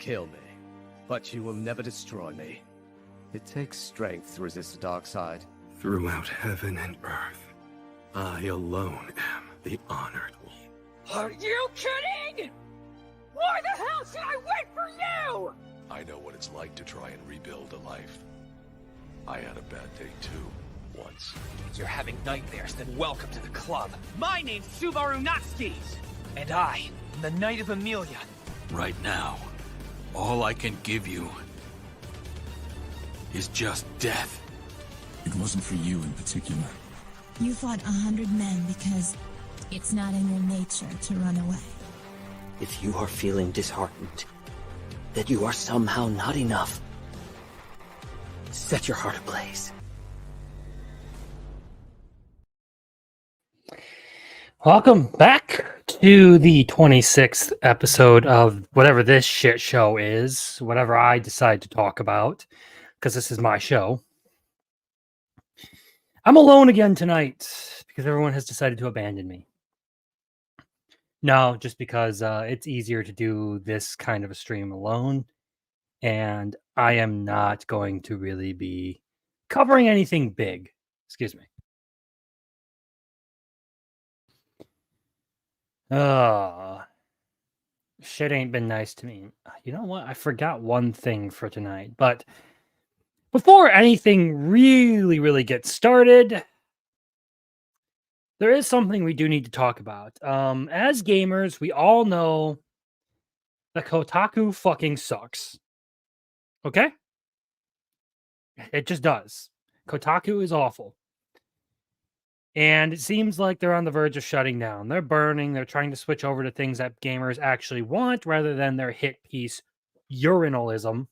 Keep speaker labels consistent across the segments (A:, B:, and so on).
A: kill me, but you will never destroy me. It takes strength to resist the dark side.
B: Throughout heaven and earth, I alone am the honored one.
C: Are you kidding? Why the hell should I wait for you?
D: I know what it's like to try and rebuild a life. I had a bad day too, once.
C: If you're having nightmares, then welcome to the club. My name's Subaru Natsuki, and I am the Knight of Amelia.
E: Right now, all I can give you is just death.
F: It wasn't for you in particular.
G: You fought 100 men because it's not in your nature to run away.
H: If you are feeling disheartened, that you are somehow not enough, set your heart ablaze.
I: Welcome back to the 26th episode of whatever this shit show is, whatever I decide to talk about, because this is my show. I'm alone again tonight because everyone has decided to abandon me. No, just because it's easier to do this kind of a stream alone, and I am not going to really be covering anything big. Excuse me. Shit ain't been nice to me. You know what? I forgot one thing for tonight, but before anything really gets started, there is something we do need to talk about. As gamers, we all know that Kotaku fucking sucks. Okay? It just does. Kotaku is awful. And it seems like they're on the verge of shutting down. They're burning. They're trying to switch over to things that gamers actually want rather than their hit piece urinalism.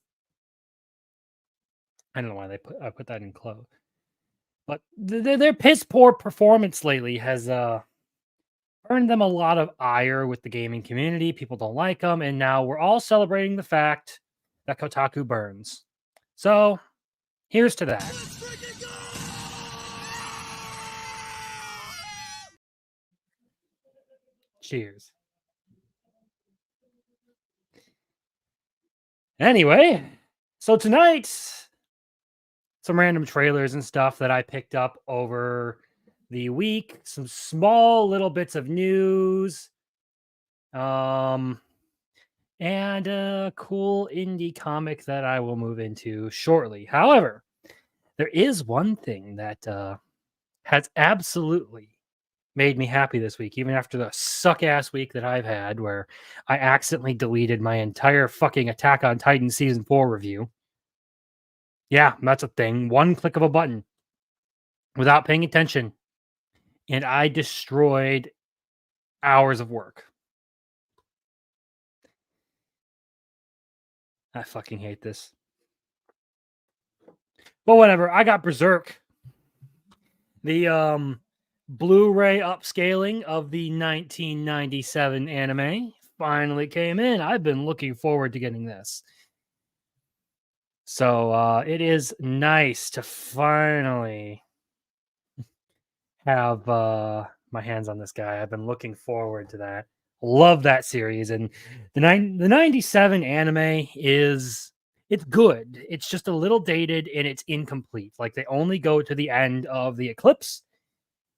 I: I don't know why I put that in close. But their piss poor performance lately has earned them a lot of ire with the gaming community. People don't like them. And now we're all celebrating the fact that Kotaku burns. So here's to that. Cheers. Anyway, so tonight, some random trailers and stuff that I picked up over the week, some small little bits of news, and a cool indie comic that I will move into shortly. However, there is one thing that has absolutely made me happy this week, even after the suck-ass week that I've had, where I accidentally deleted my entire fucking Attack on Titan Season 4 review. Yeah, that's a thing. One click of a button without paying attention, and I destroyed hours of work. I fucking hate this. But whatever, I got Berserk. The Blu-ray upscaling of the 1997 anime finally came in. I've been looking forward to getting this. So it is nice to finally have my hands on this guy. I've been looking forward to that. Love that series. And the 97 anime it's good. It's just a little dated and it's incomplete. Like they only go to the end of the eclipse,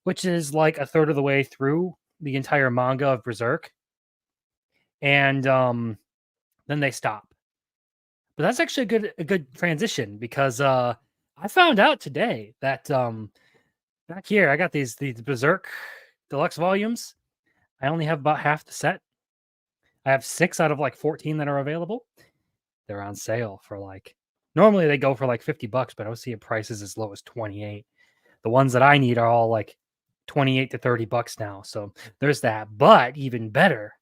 I: which is like a third of the way through the entire manga of Berserk. And then they stop. But that's actually a good transition because I found out today that back here I got these Berserk deluxe volumes. I only have about half the set. I have 6 out of like 14 that are available. They're on sale for like, normally they go for like $50, but I was seeing prices as low as 28. The ones that I need are all like 28 to $30 now. So there's that. But even better,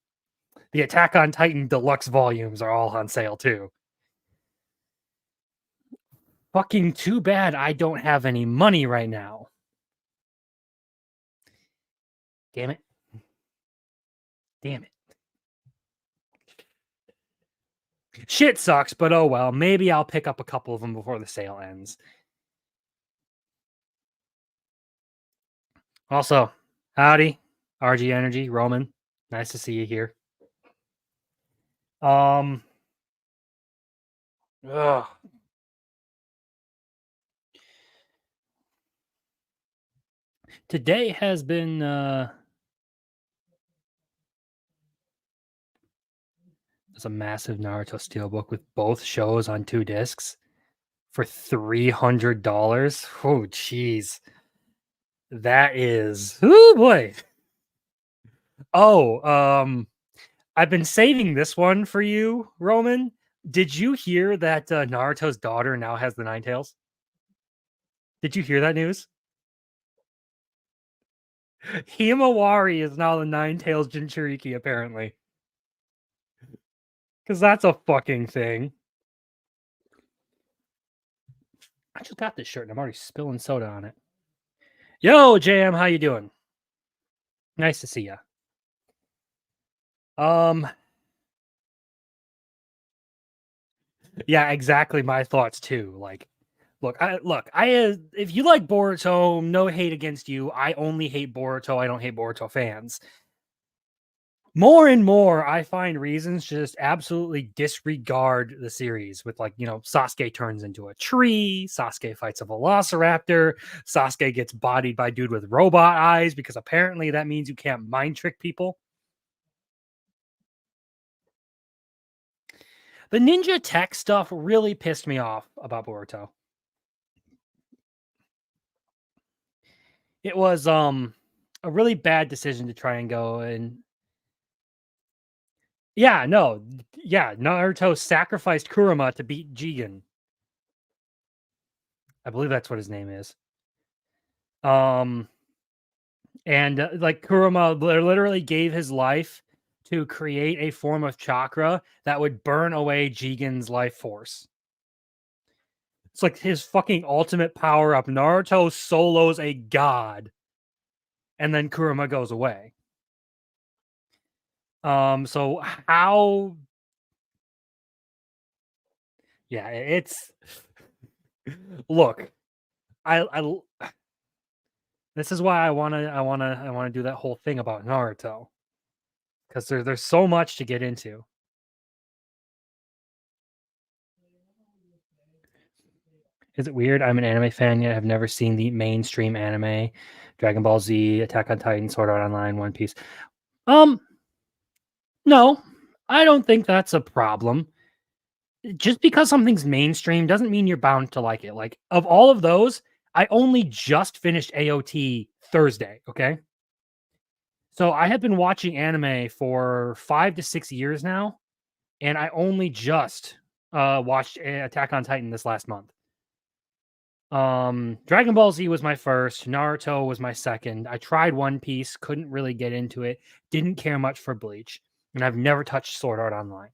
I: the Attack on Titan deluxe volumes are all on sale too. Fucking too bad I don't have any money right now. Damn it. Damn it. Shit sucks, but oh well. Maybe I'll pick up a couple of them before the sale ends. Also, howdy, RG Energy, Roman. Nice to see you here. Ugh. Today has been there's a massive Naruto steelbook with both shows on 2 discs for $300. Oh, jeez. That is, oh boy. Oh, I've been saving this one for you, Roman. Did you hear that Naruto's daughter now has the Nine Tails? Did you hear that news? Himawari is now the Nine Tails Jinchuriki, apparently. Because that's a fucking thing. I just got this shirt and I'm already spilling soda on it. Yo, JM, how you doing? Nice to see ya. Yeah, exactly my thoughts too. Like, look, if you like Boruto, no hate against you. I only hate Boruto. I don't hate Boruto fans. More and more, I find reasons to just absolutely disregard the series with, like, Sasuke turns into a tree, Sasuke fights a velociraptor, Sasuke gets bodied by a dude with robot eyes because apparently that means you can't mind trick people. The ninja tech stuff really pissed me off about Boruto. It was a really bad decision to try and go and Naruto sacrificed Kurama to beat Jigen. I believe that's what his name is. And like Kurama literally gave his life to create a form of chakra that would burn away Jigen's life force. It's like his fucking ultimate power up. Naruto solos a god, and then Kurama goes away. So how? Yeah, it's look. I this is why I wanna do that whole thing about Naruto, because there's so much to get into. Is it weird? I'm an anime fan, yet I've never seen the mainstream anime, Dragon Ball Z, Attack on Titan, Sword Art Online, One Piece. No, I don't think that's a problem. Just because something's mainstream doesn't mean you're bound to like it. Like, of all of those, I only just finished AOT Thursday, okay? So I have been watching anime for 5 to 6 years now, and I only just watched Attack on Titan this last month. Dragon Ball Z was my first, Naruto was my second. I tried One Piece, couldn't really get into it, didn't care much for Bleach, and I've never touched Sword Art Online.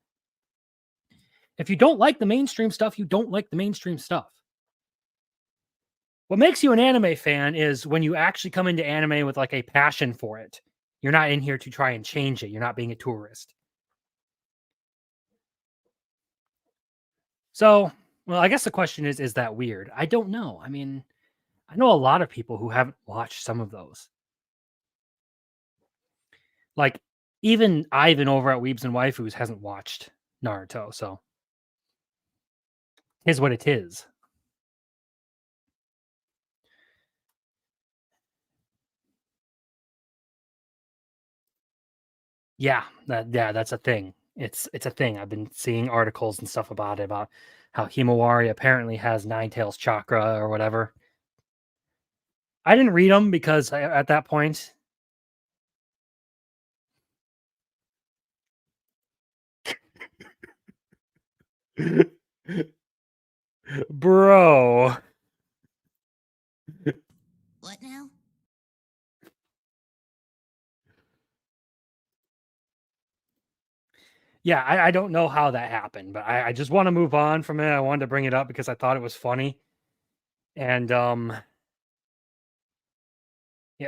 I: If you don't like the mainstream stuff, you don't like the mainstream stuff. What makes you an anime fan is when you actually come into anime with like a passion for it. You're not in here to try and change it. You're not being a tourist. So, well, I guess the question is that weird? I don't know. I mean, I know a lot of people who haven't watched some of those. Like, even Ivan over at Weebs and Waifus hasn't watched Naruto, so is what it is. Yeah, that's a thing. It's a thing. I've been seeing articles and stuff about it, about how Himawari apparently has Nine Tails chakra or whatever. I didn't read them because at that point, bro.
G: What now?
I: Yeah, I don't know how that happened, but I just want to move on from it. I wanted to bring it up because I thought it was funny. And it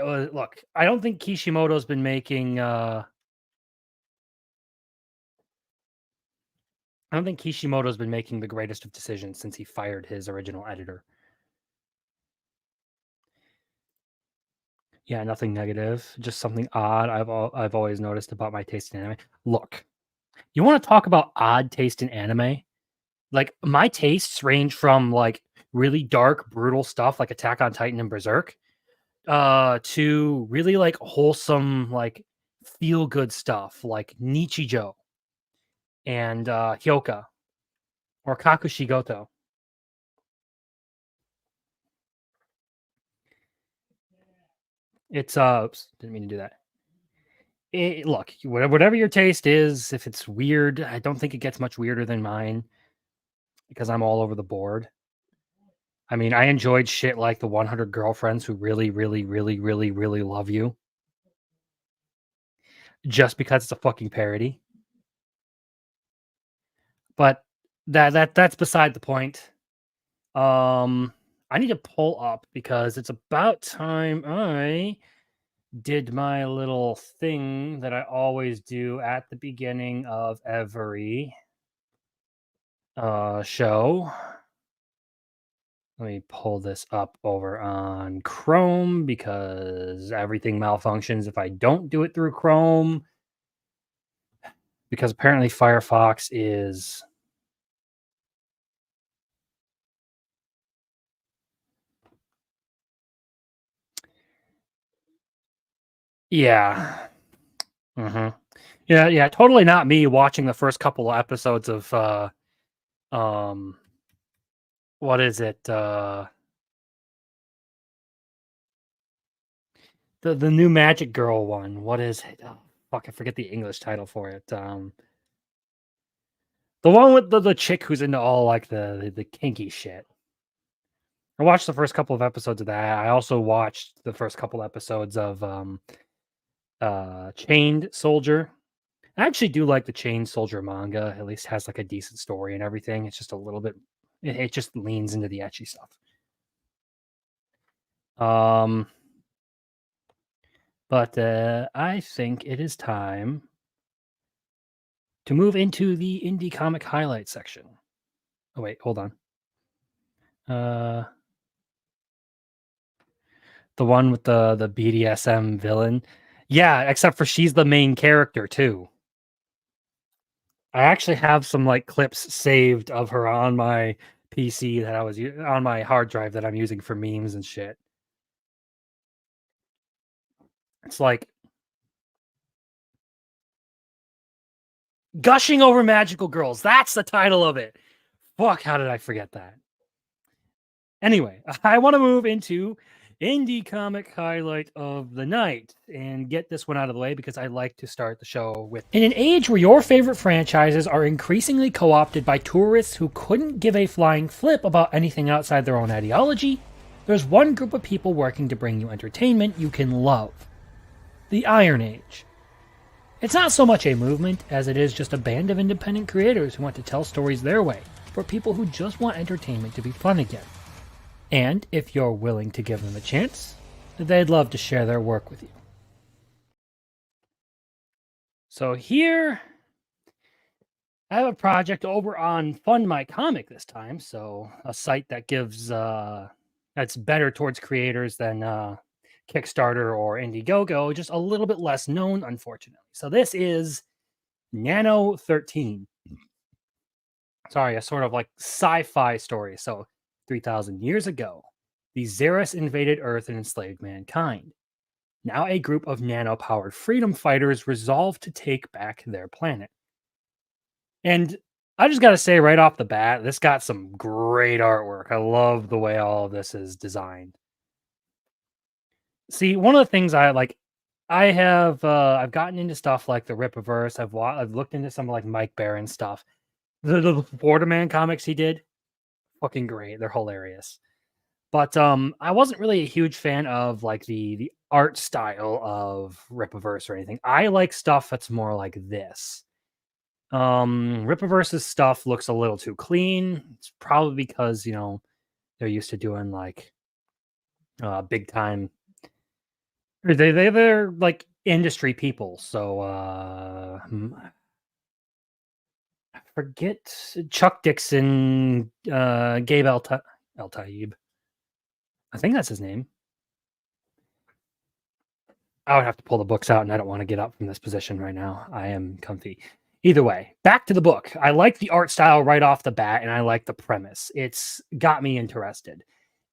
I: was, look, I don't think Kishimoto's been making I don't think Kishimoto's been making the greatest of decisions since he fired his original editor. Yeah, nothing negative, just something odd I've always noticed about my taste in anime. Look, you want to talk about odd taste in anime? like my tastes range from like really dark, brutal stuff like Attack on Titan and Berserk, to really like wholesome, like feel good stuff like Nichijou and Hyoka or Kakushigoto. It's oops, didn't mean to do that. Look, whatever your taste is, if it's weird, I don't think it gets much weirder than mine because I'm all over the board. I mean, I enjoyed shit like the 100 Girlfriends Who Really, Really, Really, Really, Really Love You. Just because it's a fucking parody. But that's beside the point. I need to pull up because it's about time I did my little thing that I always do at the beginning of every show. Let me pull this up over on Chrome because everything malfunctions if I don't do it through Chrome. Because apparently Firefox is... Yeah. Yeah, totally not me watching the first couple of episodes of what is it? The new Magic Girl one. What is it? Oh, fuck, I forget the English title for it. The one with the chick who's into all like the kinky shit. I watched the first couple of episodes of that. I also watched the first couple episodes of Chained Soldier. I actually do like the Chained Soldier manga. At least has like a decent story and everything. It's just a little bit, it just leans into the ecchi stuff. But I think it is time to move into the indie comic highlight section. Oh wait, hold on. The one with the BDSM villain. Yeah, except for she's the main character too. I actually have some like clips saved of her on my PC that I was on my hard drive that I'm using for memes and shit. It's like Gushing Over Magical Girls. That's the title of it. Fuck, how did I forget that? Anyway, I want to move into indie comic highlight of the night and get this one out of the way because I like to start the show with. In an age where your favorite franchises are increasingly co-opted by tourists who couldn't give a flying flip about anything outside their own ideology, there's one group of people working to bring you entertainment you can love. The Iron Age. It's not so much a movement as it is just a band of independent creators who want to tell stories their way for people who just want entertainment to be fun again. And if you're willing to give them a chance, they'd love to share their work with you. So here, I have a project over on Fund My Comic this time. So a site that gives, that's better towards creators than Kickstarter or Indiegogo, just a little bit less known, unfortunately. So this is Nano 13. Sorry, a sort of like sci-fi story. So 3,000 years ago, the Xeris invaded Earth and enslaved mankind. Now a group of nano-powered freedom fighters resolve to take back their planet. And I just got to say right off the bat, this got some great artwork. I love the way all of this is designed. See, one of the things I like, I've gotten into stuff like the Rippaverse. I've looked into some like Mike Barron stuff. The Borderman comics he did, fucking great. They're hilarious. But I wasn't really a huge fan of like the art style of Rippaverse or anything. I like stuff that's more like this. Rippaverse's stuff looks a little too clean. It's probably because, you know, they're used to doing like big time. They're like industry people. So I forget Chuck Dixon, Gabe El-Taib. I think that's his name. I would have to pull the books out, and I don't want to get up from this position right now. I am comfy. Either way, back to the book. I like the art style right off the bat, and I like the premise. It's got me interested.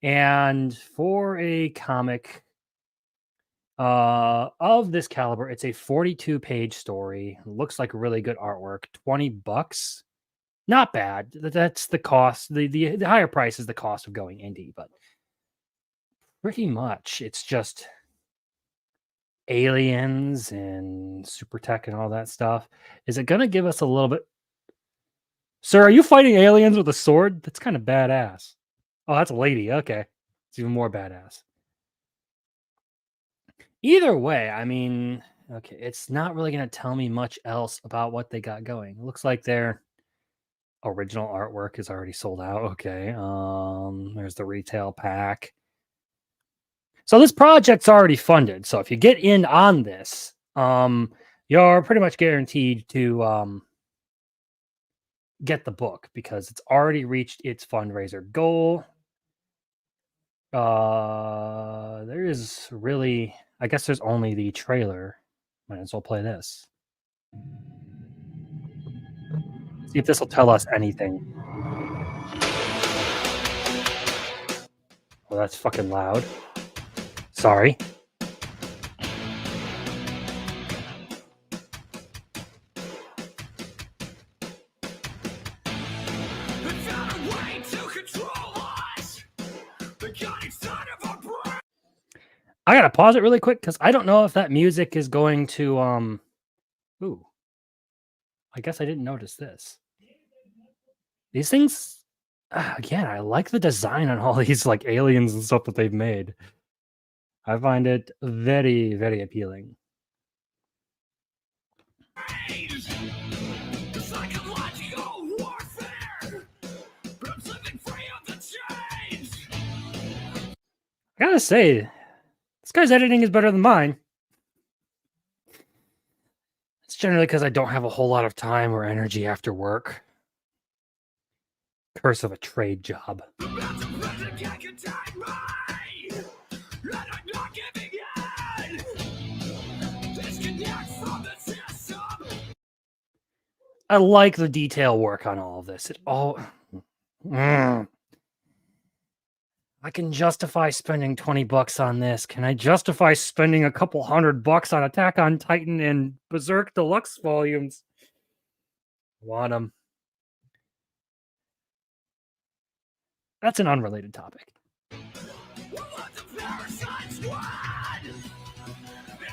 I: And for a comic of this caliber, it's a 42-page story. Looks like really good artwork. $20. Not bad. That's the cost. The higher price is the cost of going indie, but pretty much it's just aliens and super tech and all that stuff. Is it going to give us a little bit? Sir, are you fighting aliens with a sword? That's kind of badass. Oh, that's a lady. Okay. It's even more badass. Either way, I mean, okay, it's not really going to tell me much else about what they got going. It looks like their original artwork is already sold out. Okay. There's the retail pack. So this project's already funded. So if you get in on this, you're pretty much guaranteed to get the book because it's already reached its fundraiser goal. There is really, I guess there's only the trailer. Might as well play this. See if this will tell us anything. Well, that's fucking loud. Sorry. I gotta pause it really quick because I don't know if that music is going to ooh. I guess I didn't notice this. These things again, I like the design on all these like aliens and stuff that they've made. I find it very, very appealing. I gotta say, this guy's editing is better than mine. It's generally because I don't have a whole lot of time or energy after work. Curse of a trade job. I like the detail work on all of this. It all... I can justify spending $20 on this. Can I justify spending a couple $100 on Attack on Titan and Berserk Deluxe volumes? Want them. That's an unrelated topic.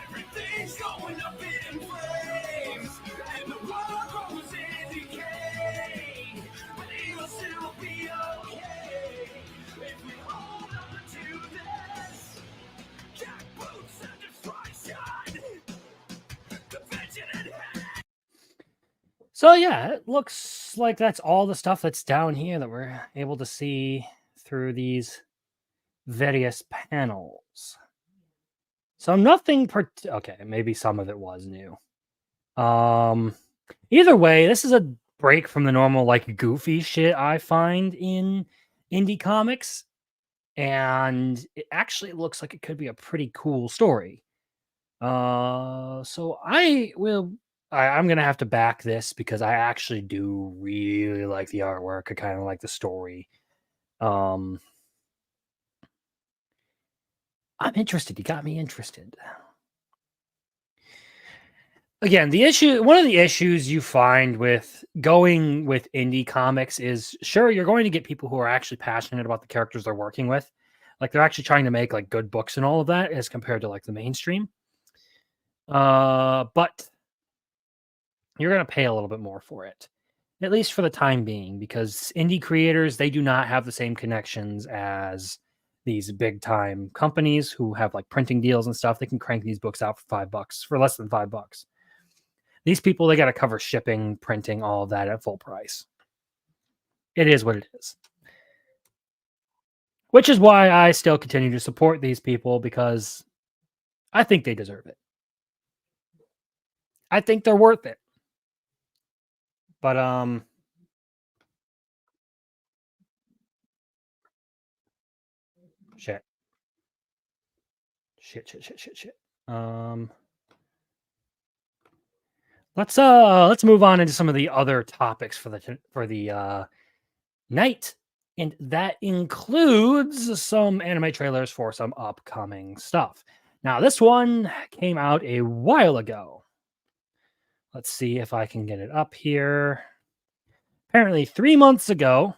I: Everything's going up in flames, and the world goes in decay, but it'll still be okay if we hold on to this. Jack boots and destruction, division and hate. So yeah, it looks like that's all the stuff that's down here that we're able to see through these various panels. So nothing okay, maybe some of it was new. Either way, this is a break from the normal like goofy shit I find in indie comics, and it actually looks like it could be a pretty cool story. So I'm gonna have to back this because I actually do really like the artwork. I kind of like the story. I'm interested. You got me interested. Again, one of the issues you find with going with indie comics is, sure, you're going to get people who are actually passionate about the characters they're working with. Like, they're actually trying to make like good books and all of that as compared to like the mainstream. But you're going to pay a little bit more for it, at least for the time being, because indie creators, they do not have the same connections as these big time companies who have like printing deals and stuff. They can crank these books out for $5, for less than $5. These people, they got to cover shipping, printing, all of that at full price. It is what it is. Which is why I still continue to support these people, because I think they deserve it. I think they're worth it. But shit. let's move on into some of the other topics for the night, and that includes some anime trailers for some upcoming stuff. Now, this one came out a while ago. Let's see if I can get it up here. Apparently, 3 months ago,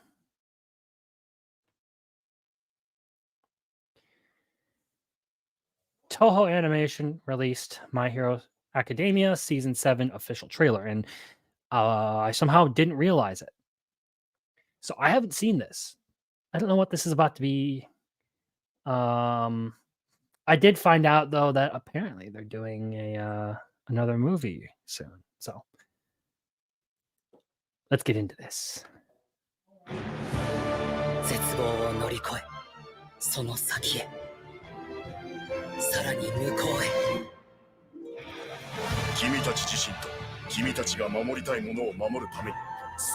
I: Toho Animation released My Hero Academia Season 7 official trailer, and I somehow didn't realize it. So I haven't seen this. I don't know what this is about to be. I did find out, though, that apparently they're doing another movie soon. So let's get into this.
H: 絶望を乗り越え、その先へ、さらに向こうへ。
J: 君たち自身と君たちが守りたいものを守るために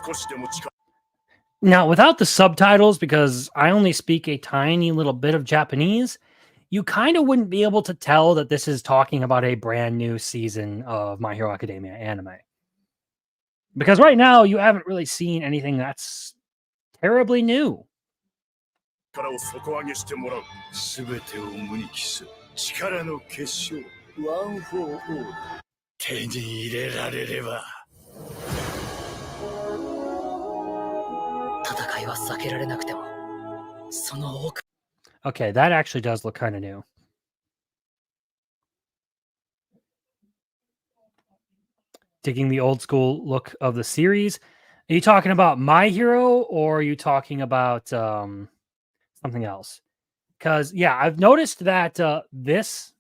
J: 少しでも近。
I: Now, without the subtitles, because I only speak a tiny little bit of Japanese, you kind of wouldn't be able to tell that this is talking about a brand new season of My Hero Academia anime. Because right now, you haven't really seen anything that's terribly new.
J: 力を底上げしてもらう。すべてを無に帰す力の結晶。ワン・フォー・オール。手に入れられれば。
H: 戦いは避けられなくても、その奥。
I: Okay, that actually does look kind of new. Digging the old school look of the series. Are you talking about My Hero, or are you talking about something else? Because, yeah, I've noticed that this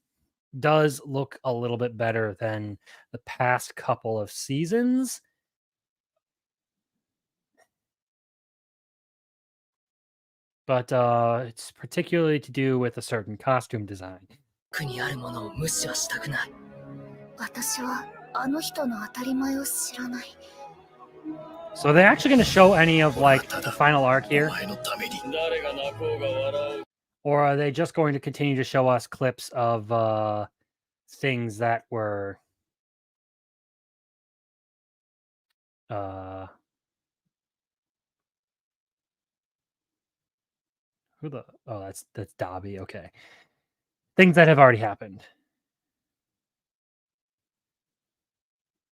I: does look a little bit better than the past couple of seasons. But it's particularly to do with a certain costume design.
H: 奥にあるものを無視はしたくない。
K: 私はあの人の当たり前を知らない。
I: So are they actually going to show any of like the final arc here? Or are they just going to continue to show us clips of things that were who the that's Dobby, okay. Things that have already happened.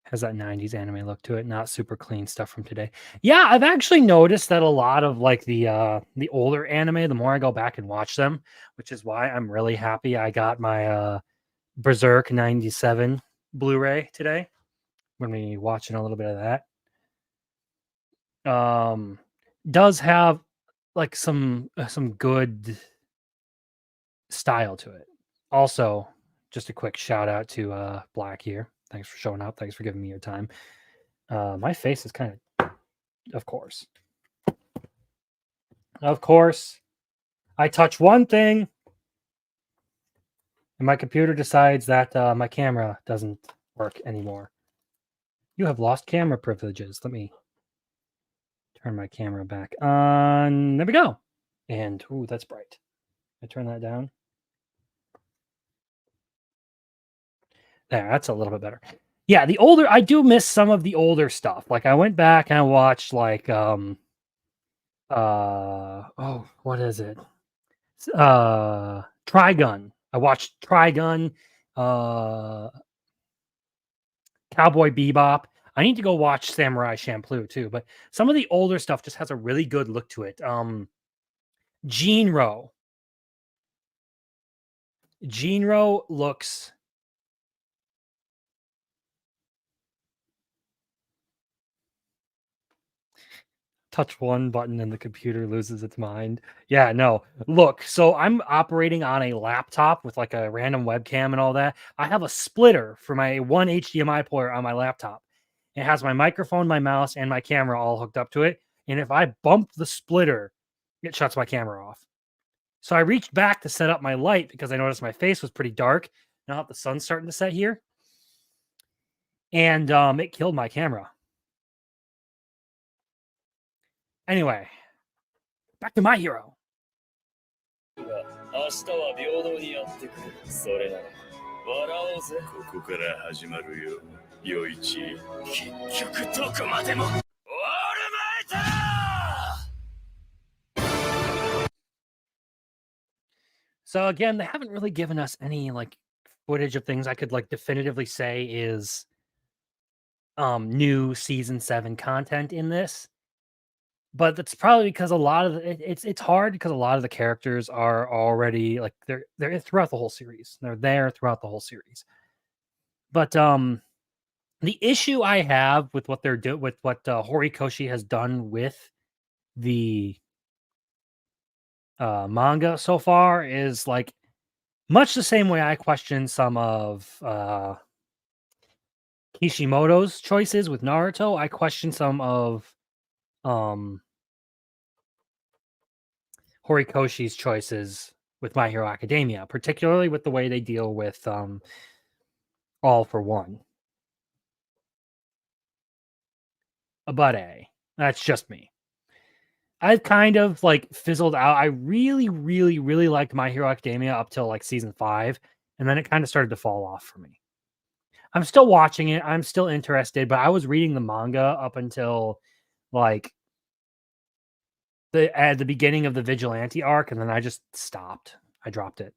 I: Has that 90s anime look to it, not super clean stuff from today. Yeah, I've actually noticed that a lot of like the older anime, the more I go back and watch them, which is why I'm really happy I got my Berserk 97 Blu-ray today. When we watching a little bit of that. Does have like some good style to it. Also, just a quick shout out to Black here. Thanks for showing up. Thanks for giving me your time. My face is kind of course. Of course, I touch one thing and my computer decides that my camera doesn't work anymore. You have lost camera privileges. Let me turn my camera back on. There we go. And, ooh, that's bright. I turn that down. There, that's a little bit better. Yeah, I do miss some of the older stuff. Like I went back and I watched like what is it? Trigun. I watched Trigun, Cowboy Bebop. I need to go watch Samurai Champloo too, but some of the older stuff just has a really good look to it. Jinro. Jinro looks touch one button and the computer loses its mind. Yeah, no. Look, so I'm operating on a laptop with like a random webcam and all that. I have a splitter for my one HDMI port on my laptop. It has my microphone, my mouse, and my camera all hooked up to it. And if I bump the splitter, it shuts my camera off. So I reached back to set up my light because I noticed my face was pretty dark. Now that the sun's starting to set here. And it killed my camera. Anyway, back to My Hero.
J: 明日は平等にやってくる。それなら笑おうぜ。ここから始まるよ。余一、結局どこまでもオールマイト
I: So again, they haven't really given us any like footage of things I could like definitively say is new season 7 content in this. But that's probably because a lot of it's hard because a lot of the characters are already like they're throughout the whole series. They're there throughout the whole series. But the issue I have with what they're doing with what Horikoshi has done with the manga so far is like much the same way I question some of Kishimoto's choices with Naruto. I question some of Horikoshi's choices with My Hero Academia, particularly with the way they deal with All for One. But that's just me. I've kind of like fizzled out. I really, really, really liked My Hero Academia up till like season 5, and then it kind of started to fall off for me. I'm still watching it. I'm still interested, but I was reading the manga up until like at the beginning of the Vigilante arc, and then I just stopped. I dropped it.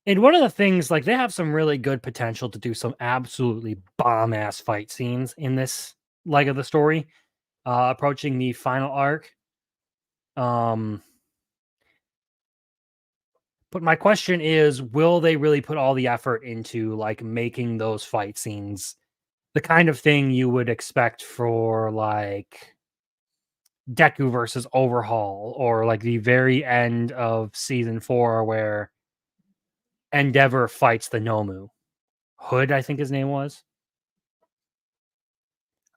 I: And one of the things, like, they have some really good potential to do some absolutely bomb-ass fight scenes in this leg of the story, approaching the final arc. But my question is, will they really put all the effort into, like, making those fight scenes the kind of thing you would expect for, like, Deku versus Overhaul, or, like, the very end of Season 4 where Endeavor fights the Nomu. Hood, I think his name was.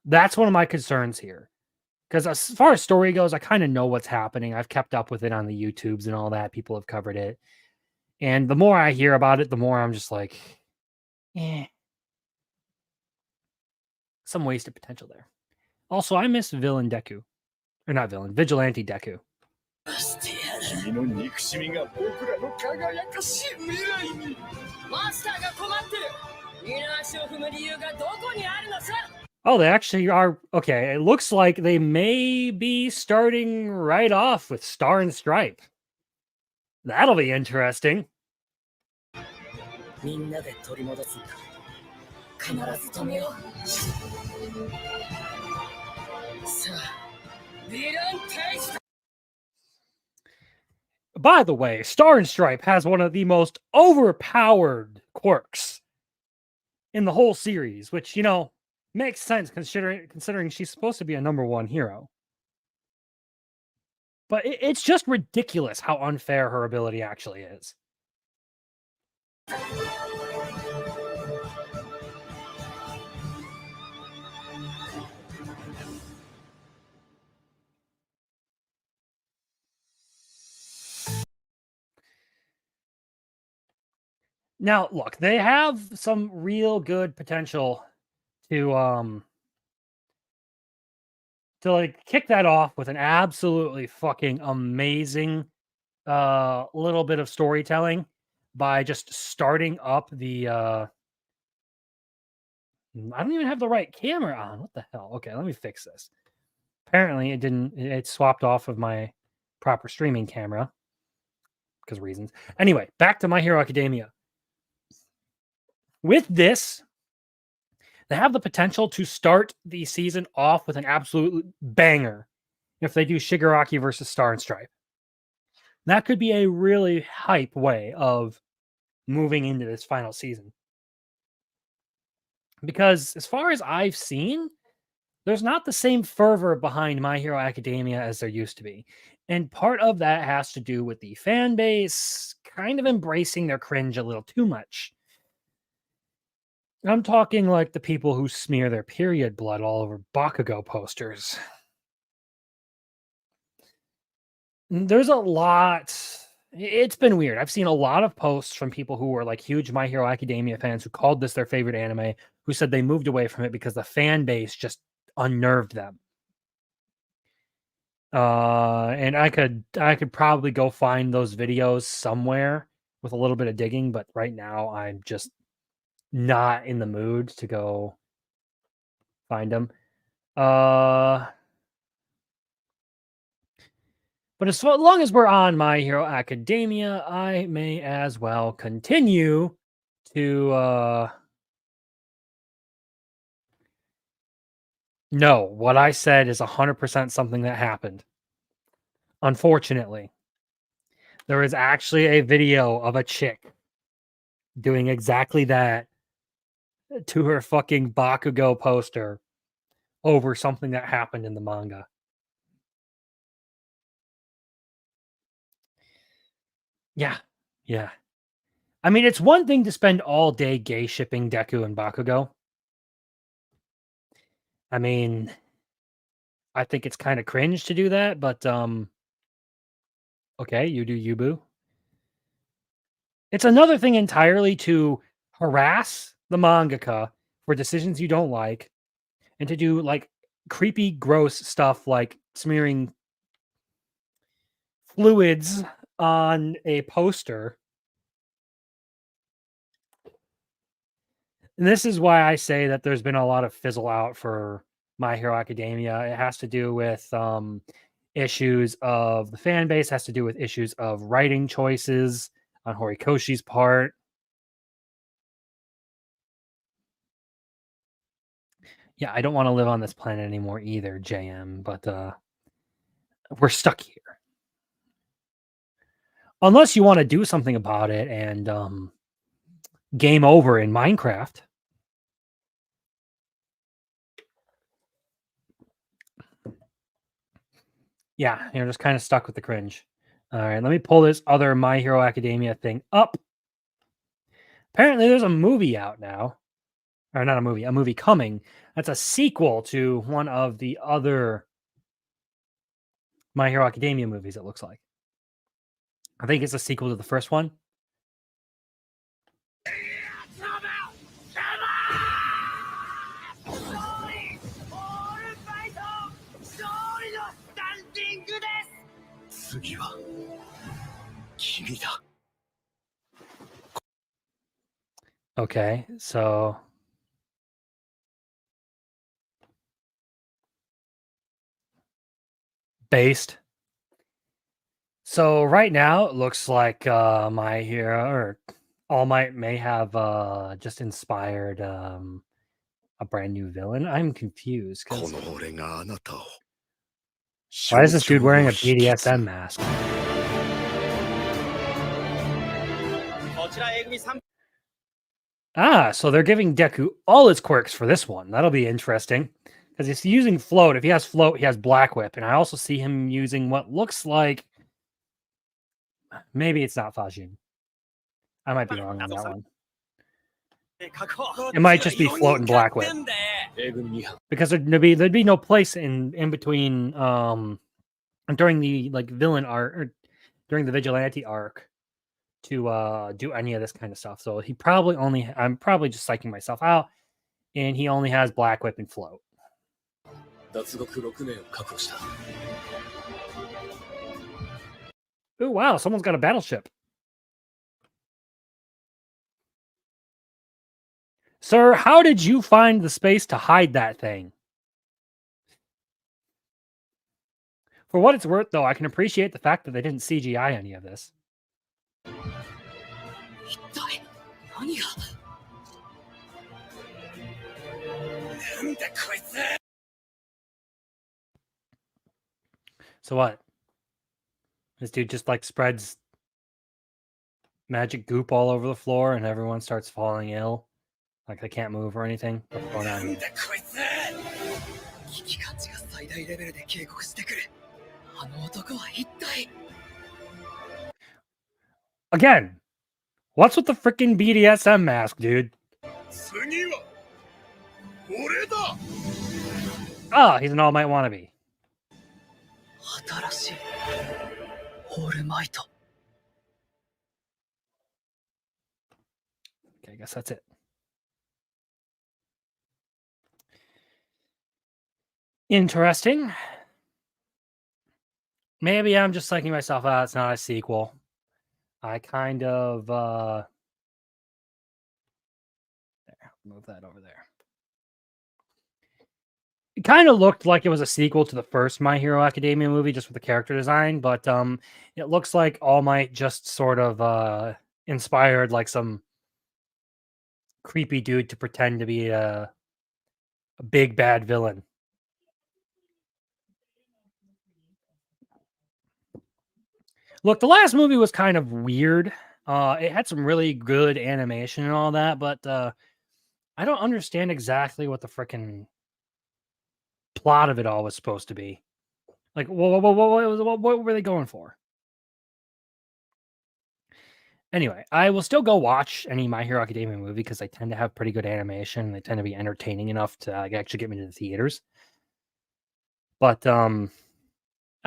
I: That's one of my concerns here. Because as far as story goes, I kind of know what's happening. I've kept up with it on the YouTubes and all that. People have covered it. And the more I hear about it, the more I'm just like, some wasted potential there. Also, I miss Villain Deku. Or not Villain, Vigilante Deku. Oh, they actually are. Okay, it looks like they may be starting right off with Star and Stripe. That'll be interesting. By the way, Star and Stripe has one of the most overpowered quirks in the whole series, which, you know, makes sense considering she's supposed to be a #1 hero. But it's just ridiculous how unfair her ability actually is. Now, look, they have some real good potential to like kick that off with an absolutely fucking amazing little bit of storytelling by just starting up the I don't even have the right camera on. What the hell? Okay, let me fix this. Apparently it swapped off of my proper streaming camera because reasons. Anyway, back to My Hero Academia. With this, they have the potential to start the season off with an absolute banger if they do Shigaraki versus Star and Stripe. That could be a really hype way of moving into this final season. Because as far as I've seen, there's not the same fervor behind My Hero Academia as there used to be. And part of that has to do with the fan base kind of embracing their cringe a little too much. I'm talking like the people who smear their period blood all over Bakugo posters. There's a lot. It's been weird. I've seen a lot of posts from people who were like huge My Hero Academia fans who called this their favorite anime, who said they moved away from it because the fan base just unnerved them. And I could probably go find those videos somewhere with a little bit of digging, but right now I'm just not in the mood to go find them. But as long as we're on My Hero Academia, I may as well continue to no, what I said is 100% something that happened. Unfortunately, there is actually a video of a chick doing exactly that to her fucking Bakugo poster over something that happened in the manga. Yeah. Yeah. I mean, it's one thing to spend all day gay shipping Deku and Bakugo. I mean, I think it's kind of cringe to do that, but okay, you do you, boo. It's another thing entirely to harass the mangaka for decisions you don't like and to do like creepy, gross stuff like smearing fluids on a poster. And this is why I say that there's been a lot of fizzle out for My Hero Academia. It has to do with issues of the fan base, has to do with issues of writing choices on Horikoshi's part. Yeah, I don't want to live on this planet anymore either, JM, but we're stuck here. Unless you want to do something about it and game over in Minecraft. Yeah, you're just kind of stuck with the cringe. All right, let me pull this other My Hero Academia thing up. Apparently, there's a movie out now. Or not a movie coming. That's a sequel to one of the other My Hero Academia movies, it looks like. I think it's a sequel to the first one. Okay, so based. So right now it looks like My Hero or All Might may have just inspired a brand new villain. I'm confused. Why is this dude wearing a BDSM mask? Ah, so they're giving Deku all his quirks for this one. That'll be interesting. Because he's using float. If he has float, he has Black Whip. And I also see him using what looks like... Maybe it's not Fajin. I might be wrong on that one. It might just be float and Black Whip. Because there'd be no place in between during the villain arc or during the vigilante arc to do any of this kind of stuff. So he probably I'm probably just psyching myself out, and he only has Black Whip and float. Oh wow, someone's got a battleship. Sir, how did you find the space to hide that thing? For what it's worth, though, I can appreciate the fact that they didn't CGI any of this. So what? This dude just spreads magic goop all over the floor and everyone starts falling ill. Like they can't move or anything. What's going on here? Again, what's with the freaking BDSM mask, dude? Ah, he's an All Might wannabe. Okay, I guess that's it. Interesting. maybe I'm just psyching myself out. It's not a sequel. I kind of there, move that over there. It kind of looked like it was a sequel to the first My Hero Academia movie, just with the character design, but it looks like All Might just sort of inspired like some creepy dude to pretend to be a big bad villain. Look, the last movie was kind of weird. It had some really good animation and all that, but I don't understand exactly what the frickin' plot of it all was supposed to be. Like, what were they going for? Anyway, I will still go watch any My Hero Academia movie because they tend to have pretty good animation. They tend to be entertaining enough to actually get me to the theaters. But I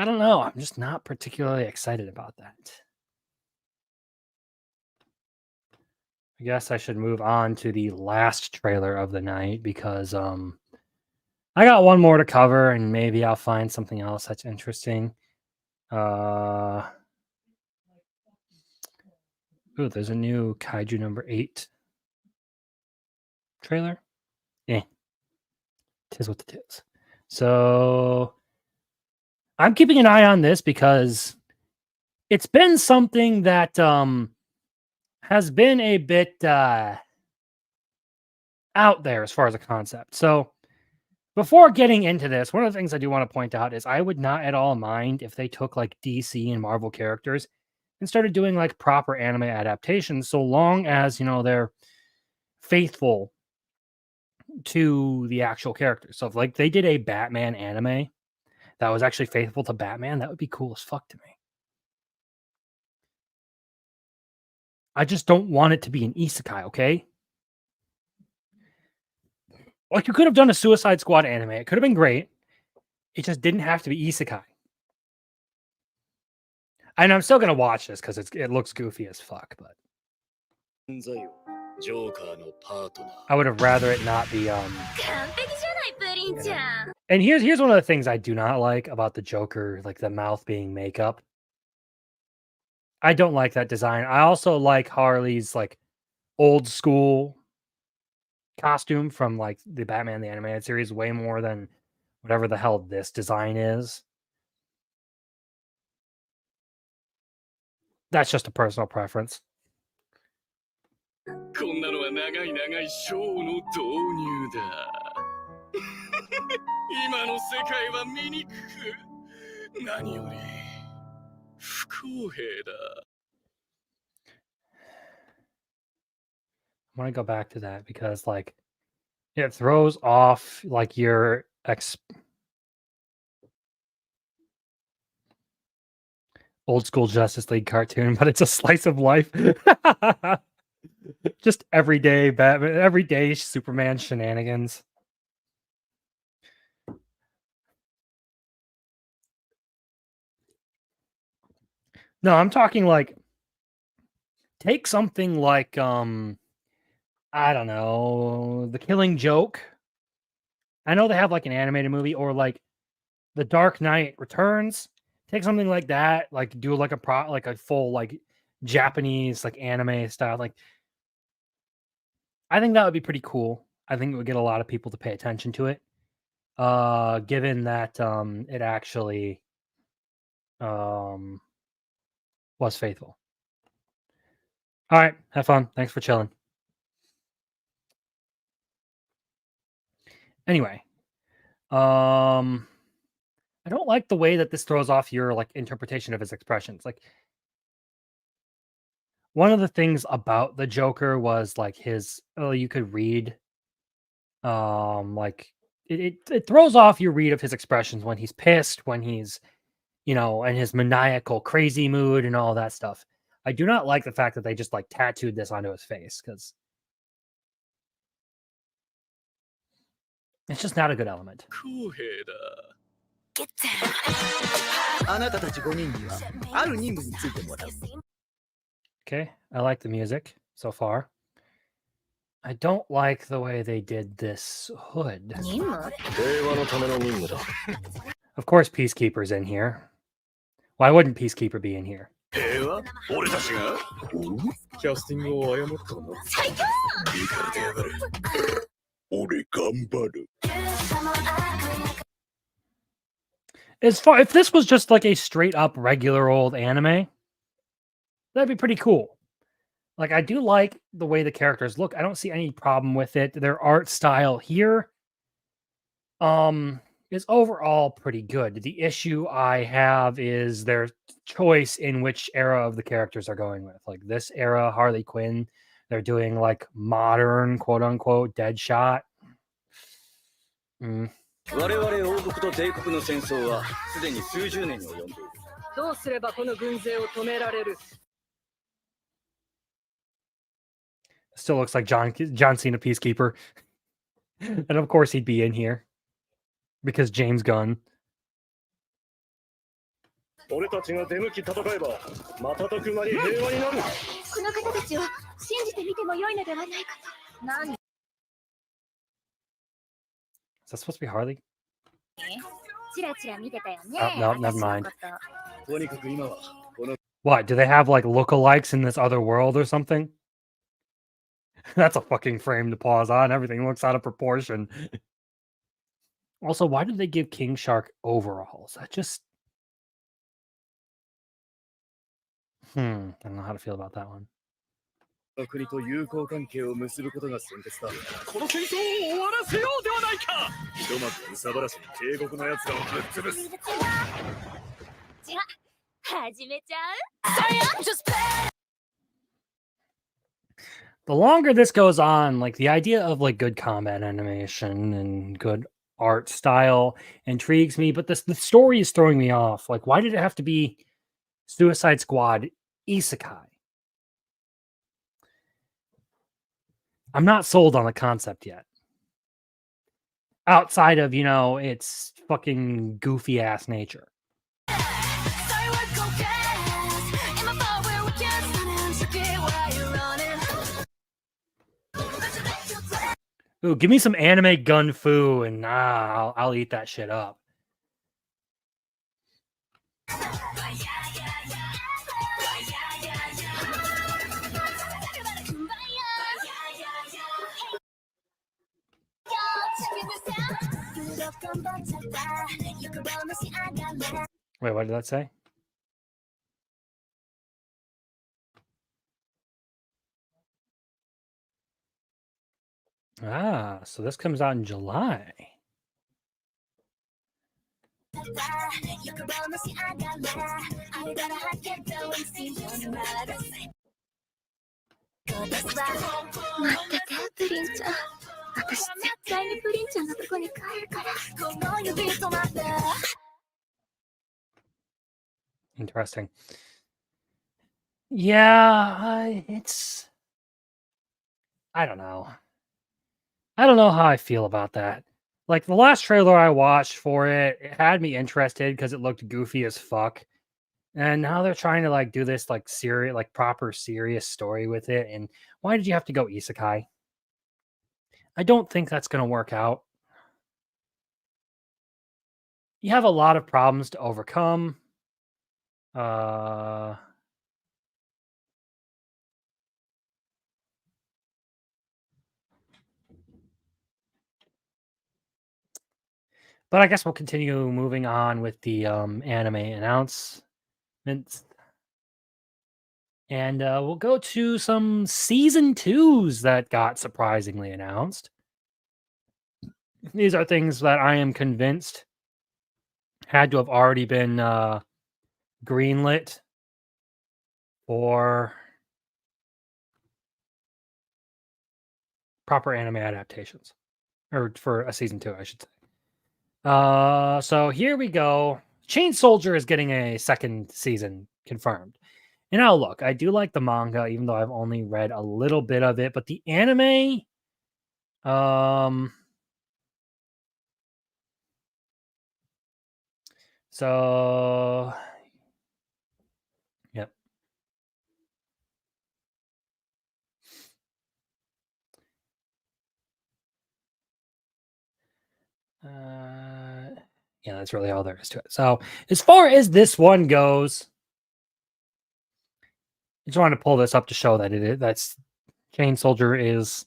I: don't know. I'm just not particularly excited about that. I guess I should move on to the last trailer of the night because I got one more to cover and maybe I'll find something else that's interesting. Ooh, there's a new Kaiju number 8 trailer. Tis what it is. So I'm keeping an eye on this because it's been something that has been a bit out there as far as a concept. So before getting into this, one of the things I do want to point out is I would not at all mind if they took like DC and Marvel characters and started doing like proper anime adaptations, so long as, you know, they're faithful to the actual characters. So if like they did a Batman anime that was actually faithful to Batman, that would be cool as fuck to me. I just don't want it to be an isekai, okay? Like, you could have done a Suicide Squad anime. It could have been great. It just didn't have to be isekai. And I'm still going to watch this because it looks goofy as fuck, but I would have rather it not be... And here's one of the things I do not like about the Joker, like the mouth being makeup. I don't like that design. I also like Harley's like old school costume from like the Batman the Animated Series way more than whatever the hell this design is. That's just a personal preference. I want to go back to that because like it throws off like your old school Justice League cartoon, but it's a slice of life. Just everyday Batman, everyday Superman shenanigans. No, I'm talking like take something like I don't know, The Killing Joke. I know they have like an animated movie, or like The Dark Knight Returns. Take something like that, like do like a full like Japanese like anime style. Like I think that would be pretty cool. I think it would get a lot of people to pay attention to it. Given that it actually was faithful. All right, have fun. Thanks for chilling. Anyway, I don't like the way that this throws off your like interpretation of his expressions. Like one of the things about the Joker was like his you could read like it throws off your read of his expressions when he's pissed, when he's, you know, in his maniacal crazy mood and all that stuff. I do not like the fact that they just like tattooed this onto his face because it's just not a good element. Okay, I like the music so far. I don't like the way they did this hood. Of course, Peacekeeper's in here. Why wouldn't Peacekeeper be in here?
J: 平和俺たちがキャスティングを誤ったの最強いいから出やがる俺頑張る
I: As far if this was just like a straight up regular old anime, that'd be pretty cool. Like I do like the way the characters look. I don't see any problem with it. Their art style here is overall pretty good. The issue I have is their choice in which era of the characters are going with. Like this era, Harley Quinn, they're doing like modern, quote unquote, Deadshot.
L: 我々王国と帝国の戦争はすでに数十年に及んでいる。どうすればこの軍勢を止められる
I: Still looks like John Cena Peacekeeper. And of course he'd be in here. Because James Gunn.
J: 俺たちが出向き戦えば瞬く間に平和になる
K: この方たちを信じてみても良いのではないかと何
I: Is that supposed to be Harley?
K: チラチラ見てたよね
I: Oh, no, never mind.
J: とにかく今はこの
I: What? Do they have like lookalikes in this other world or something? That's a fucking frame to pause on. Everything looks out of proportion. Also, why did they give King Shark overalls? That just... I don't know how to feel about that one.
J: 国と友好関係を結ぶことが先決だこの戦争を終わらせようではないかひとまず憂さ晴らし帝国の奴らをぶっ潰す
K: じゃ始めちゃう
I: The longer this goes on, like the idea of like good combat animation and good art style intrigues me, but the story is throwing me off. Like, why did it have to be Suicide Squad Isekai? I'm not sold on the concept yet. Outside of, you know, its fucking goofy ass nature. Ooh, give me some anime gun fu and I'll eat that shit up. Wait, what did that say? Ah, so this comes out in July. Interesting. Yeah, it's... I don't know. I don't know how I feel about that. Like, the last trailer I watched for it, it had me interested because it looked goofy as fuck. And now they're trying to, like, do this, like, serious, like, proper serious story with it. And why did you have to go isekai? I don't think that's going to work out. You have a lot of problems to overcome. But I guess we'll continue moving on with the anime announcements. And we'll go to some season 2s that got surprisingly announced. These are things that I am convinced had to have already been greenlit for proper anime adaptations. Or for a season 2, I should say. So here we go. Chain Soldier is getting a second season confirmed. And now look, I do like the manga, even though I've only read a little bit of it, but the anime, so yep. Yeah, that's really all there is to it. So as far as this one goes, I just wanted to pull this up to show that that's Chain Soldier is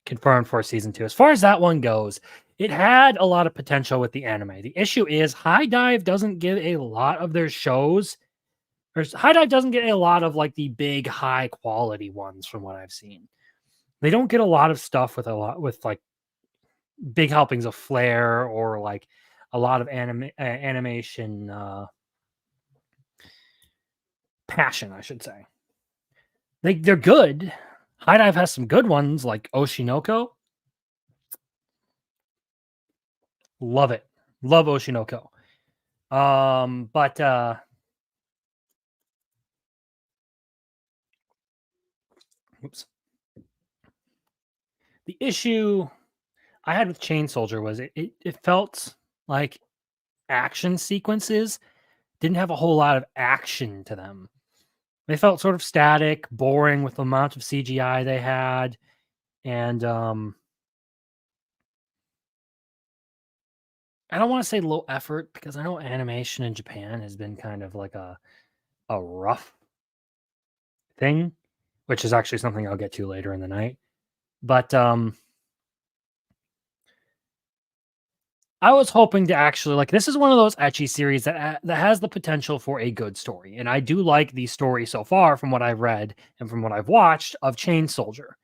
I: confirmed for season 2. As far as that one goes, it had a lot of potential with the anime. The issue is High Dive doesn't get a lot of their shows, or High Dive doesn't get a lot of like the big high quality ones from what I've seen. They don't get a lot of stuff with like big helpings of flair or like a lot of animation passion, I should say. They're good. High Dive has some good ones like Oshinoko. Love it. Love Oshinoko. But oops. The issue I had with Chain Soldier was it felt like action sequences didn't have a whole lot of action to them. They felt sort of static, boring with the amount of CGI they had. And I don't want to say low effort because I know animation in Japan has been kind of like a rough thing, which is actually something I'll get to later in the night. But I was hoping to actually like this is one of those ecchi series that has the potential for a good story, and I do like the story so far from what I've read and from what I've watched of Chain Soldier.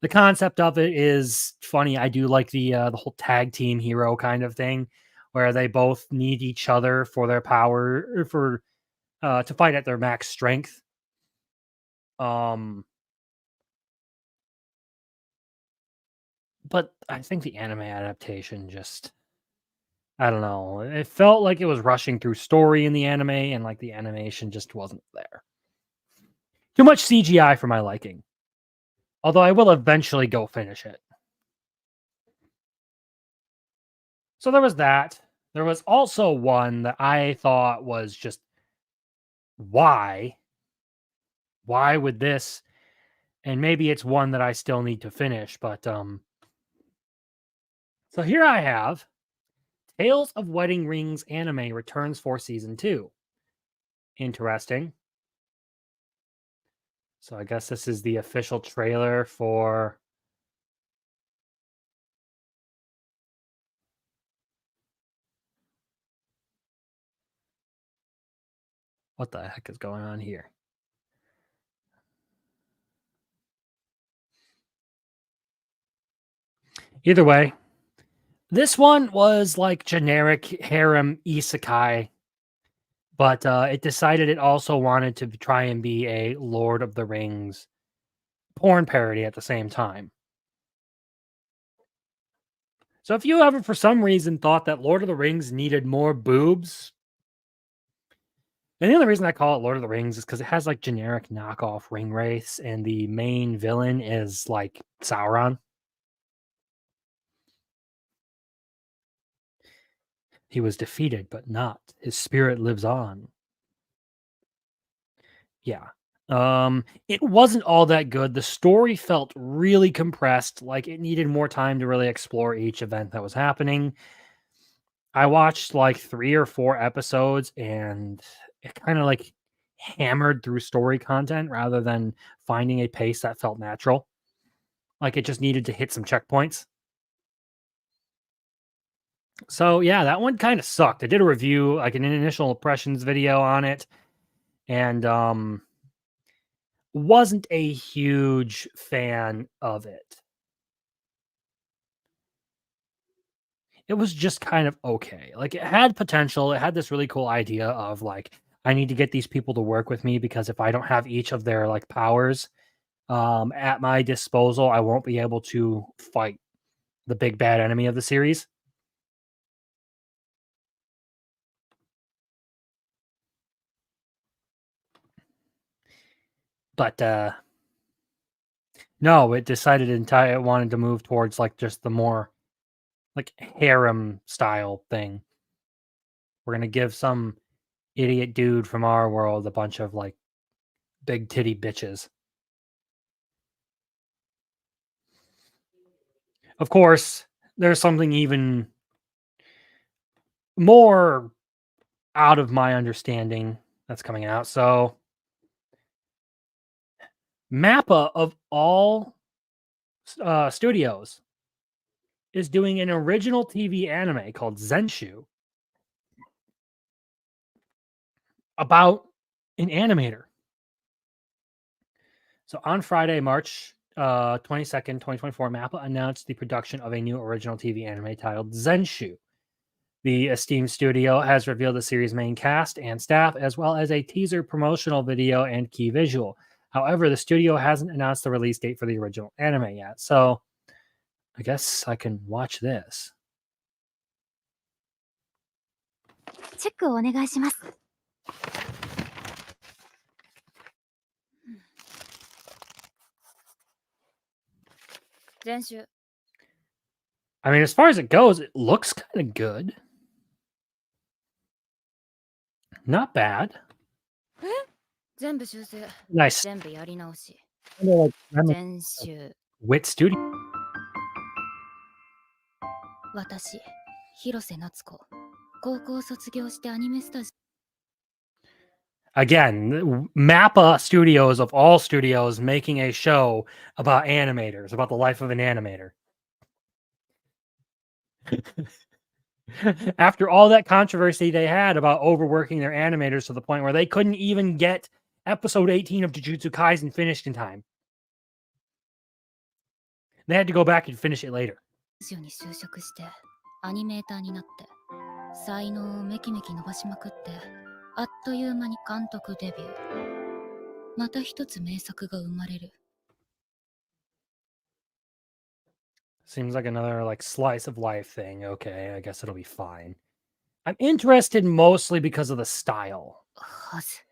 I: The concept of it is funny. I do like the whole tag team hero kind of thing, where they both need each other for their power for to fight at their max strength. But I think the anime adaptation just I don't know. It felt like it was rushing through story in the anime, and like the animation just wasn't there. Too much CGI for my liking. Although I will eventually go finish it. So there was that. There was also one that I thought was just why? Why would this? And maybe it's one that I still need to finish, but so here I have Tales of Wedding Rings anime returns for season 2. Interesting. So I guess this is the official trailer for what the heck is going on here? Either way, this one was like generic harem isekai, but it decided it also wanted to try and be a Lord of the Rings porn parody at the same time. So if you ever, for some reason, thought that Lord of the Rings needed more boobs, and the only reason I call it Lord of the Rings is because it has like generic knockoff ring wraiths, and the main villain is like Sauron. He was defeated, but not. His spirit lives on. Yeah. It wasn't all that good. The story felt really compressed, like it needed more time to really explore each event that was happening. I watched like 3 or 4 episodes and it kind of like hammered through story content rather than finding a pace that felt natural. Like it just needed to hit some checkpoints. So yeah, that one kind of sucked. I did a review, like an initial impressions video on it, and wasn't a huge fan of it. It was just kind of okay. Like it had potential. It had this really cool idea of like, I need to get these people to work with me because if I don't have each of their like powers at my disposal, I won't be able to fight the big bad enemy of the series. But no, it decided it wanted to move towards like just the more like harem style thing. We're gonna give some idiot dude from our world a bunch of like big titty bitches. Of course, there's something even more out of my understanding that's coming out. So Mappa of all studios is doing an original TV anime called Zenshu about an animator. So on Friday, March 22nd, 2024, Mappa announced the production of a new original TV anime titled Zenshu. The esteemed studio has revealed the series' main cast and staff, as well as a teaser promotional video and key visual. However, the studio hasn't announced the release date for the original anime yet. So I guess I can watch this.
K: チェックをお願いします。練習。
I: I mean, as far as it goes, it looks kind of good. Not bad.
K: 全部修正。
I: Nice.
K: 全部やり直し。
I: Like,
K: 練習。
I: Wit Studio.
K: 私、広瀬夏子。高校卒業してアニメスタジ
I: Again, Mappa Studios of all studios making a show about animators, about the life of an animator. After all that controversy they had about overworking their animators to the point where they couldn't even get episode 18 of Jujutsu Kaisen finished in time. They had to go back and finish it later.
K: オに就職してアニメーターになって才能をめきめき伸ばしまくってあっという間に監督デビュー。また一つ名作が生まれる。
I: Seems like another like slice of life thing. Okay, I guess it'll be fine. I'm interested mostly because of the style.
K: はず。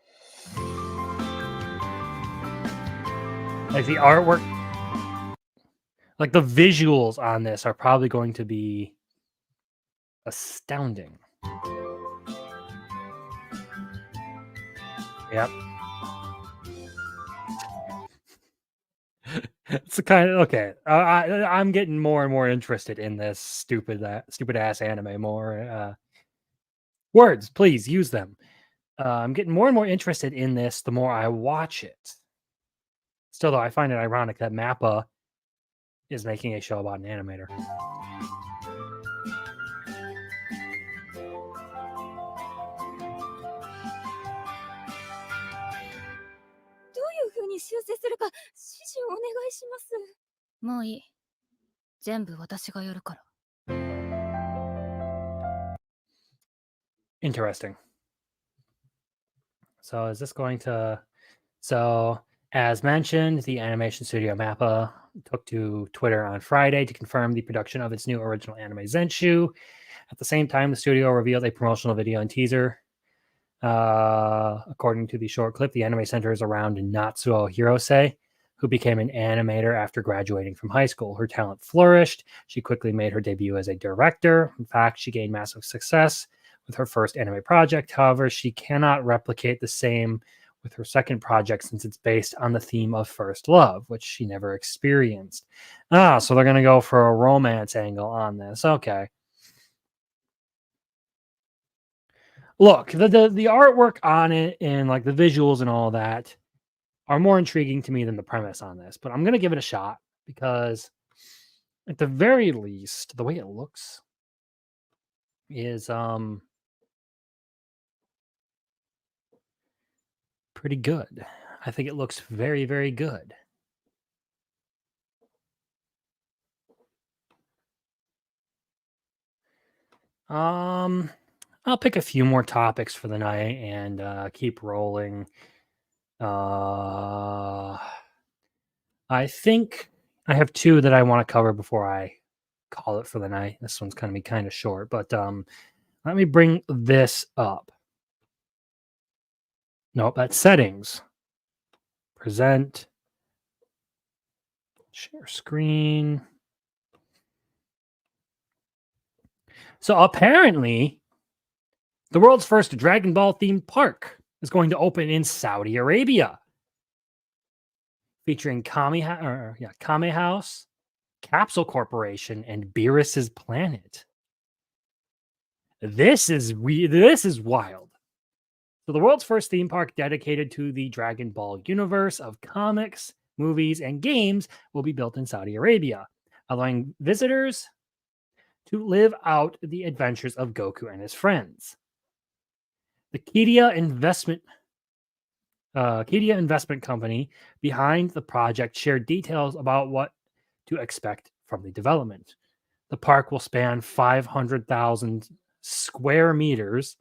I: Like the artwork, like the visuals on this are probably going to be astounding. Yep. It's the kind of okay. I'm getting more and more interested in this stupid ass anime. More words, please use them. I'm getting more and more interested in this the more I watch it. Still, though, I find it ironic that Mappa is making a show about an animator.
K: に修正するか指示をお願いします。もういい。全部私がやるから。
I: Interesting. So is this going to... So, as mentioned, the animation studio Mappa took to Twitter on Friday to confirm the production of its new original anime Zenshu. At the same time, the studio revealed a promotional video and teaser. According to the short clip, the anime centers around Natsuo Hirose, who became an animator after graduating from high school. Her talent flourished. She quickly made her debut as a director. In fact, she gained massive success with her first anime project. However, she cannot replicate the same with her second project since it's based on the theme of first love, which she never experienced. So they're going to go for a romance angle on this. Okay. Look, the artwork on it and like the visuals and all that are more intriguing to me than the premise on this, but I'm going to give it a shot because at the very least, the way it looks is pretty good. I think it looks very, very good. I'll pick a few more topics for the night and keep rolling. I think I have two that I want to cover before I call it for the night. This one's going to be kind of short, but let me bring this up. Nope, that's settings. Present. Share screen. So apparently, the world's first Dragon Ball themed park is going to open in Saudi Arabia, featuring Kame House, Capsule Corporation, and Beerus's Planet. This is wild. So the world's first theme park dedicated to the Dragon Ball universe of comics, movies, and games will be built in Saudi Arabia, allowing visitors to live out the adventures of Goku and his friends. The Kedia Investment Company behind the project shared details about what to expect from the development. The park will span 500,000 square meters.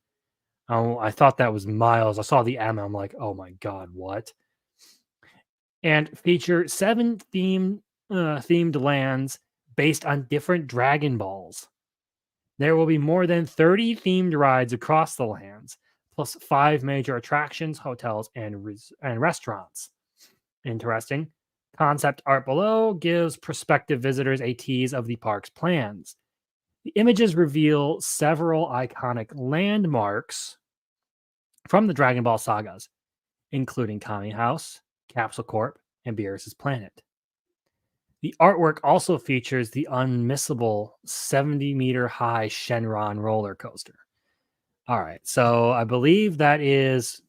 I: Oh, I thought that was miles. I saw the M. I'm like, oh my God, what? And feature 7 themed lands based on different Dragon Balls. There will be more than 30 themed rides across the lands, plus 5 major attractions, hotels, and restaurants. Interesting. Concept art below gives prospective visitors a tease of the park's plans. The images reveal several iconic landmarks from the Dragon Ball sagas, including Kami House, Capsule Corp, and Beerus' planet. The artwork also features the unmissable 70-meter high Shenron roller coaster. All right, so I believe that is...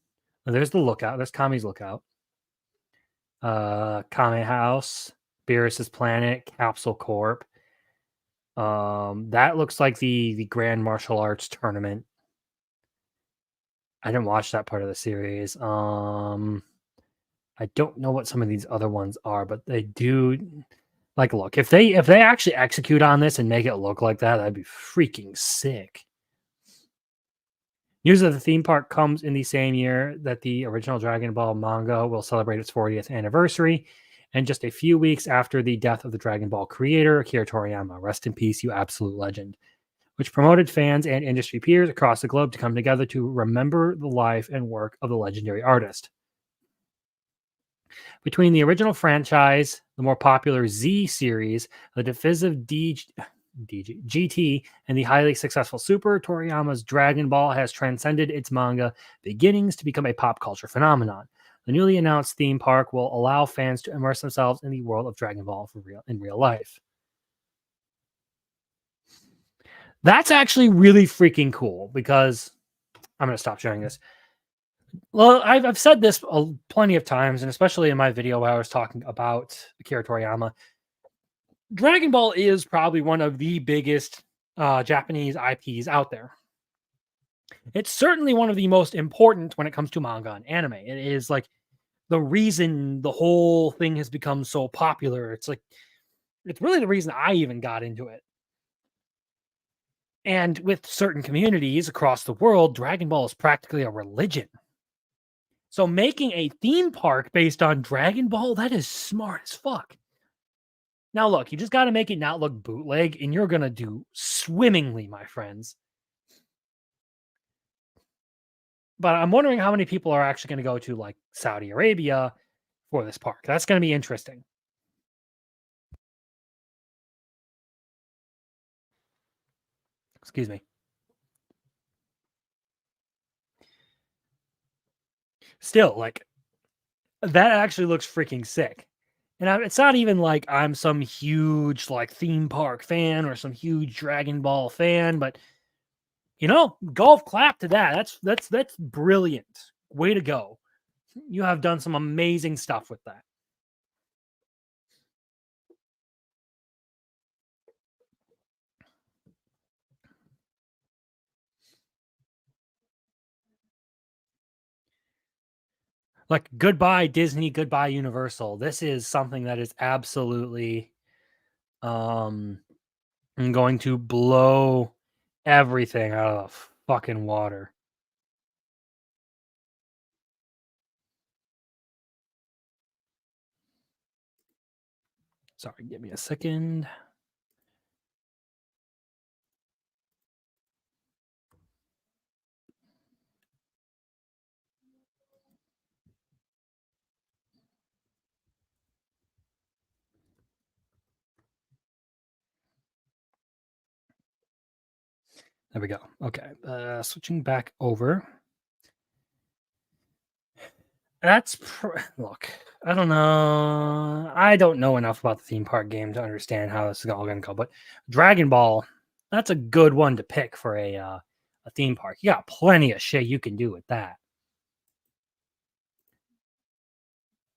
I: There's the lookout. There's Kami's lookout. Kami House, Beerus' planet, Capsule Corp. That looks like the Grand Martial Arts Tournament. I didn't watch that part of the series. I don't know what some of these other ones are, but they do... Like, look, if they actually execute on this and make it look like that, that'd be freaking sick. News of the theme park comes in the same year that the original Dragon Ball manga will celebrate its 40th anniversary, and just a few weeks after the death of the Dragon Ball creator, Akira Toriyama. Rest in peace, you absolute legend. Which promoted fans and industry peers across the globe to come together to remember the life and work of the legendary artist. Between the original franchise, the more popular Z series, the divisive GT, and the highly successful Super, Toriyama's Dragon Ball has transcended its manga beginnings to become a pop culture phenomenon. The newly announced theme park will allow fans to immerse themselves in the world of Dragon Ball in real life. That's actually really freaking cool because I'm going to stop sharing this. Well, I've said this plenty of times, and especially in my video where I was talking about Akira Toriyama. Dragon Ball is probably one of the biggest Japanese IPs out there. It's certainly one of the most important when it comes to manga and anime. It is like the reason the whole thing has become so popular. It's really the reason I even got into it. And with certain communities across the world, Dragon Ball is practically a religion. So making a theme park based on Dragon Ball, that is smart as fuck. Now look, you just got to make it not look bootleg, and you're going to do swimmingly, my friends. But I'm wondering how many people are actually going to go to like Saudi Arabia for this park. That's going to be interesting. Excuse me. Still, like, that actually looks freaking sick. And it's not even like I'm some huge like theme park fan or some huge Dragon Ball fan, but you know, golf clap to that. That's brilliant. Way to go. You have done some amazing stuff with that. Like, goodbye Disney, goodbye Universal. This is something that is absolutely going to blow everything out of the fucking water. Sorry, give me a second. There we go. Okay, switching back over. Look, I don't know. I don't know enough about the theme park game to understand how this is all going to go. But Dragon Ball, that's a good one to pick for a a theme park. You got plenty of shit you can do with that.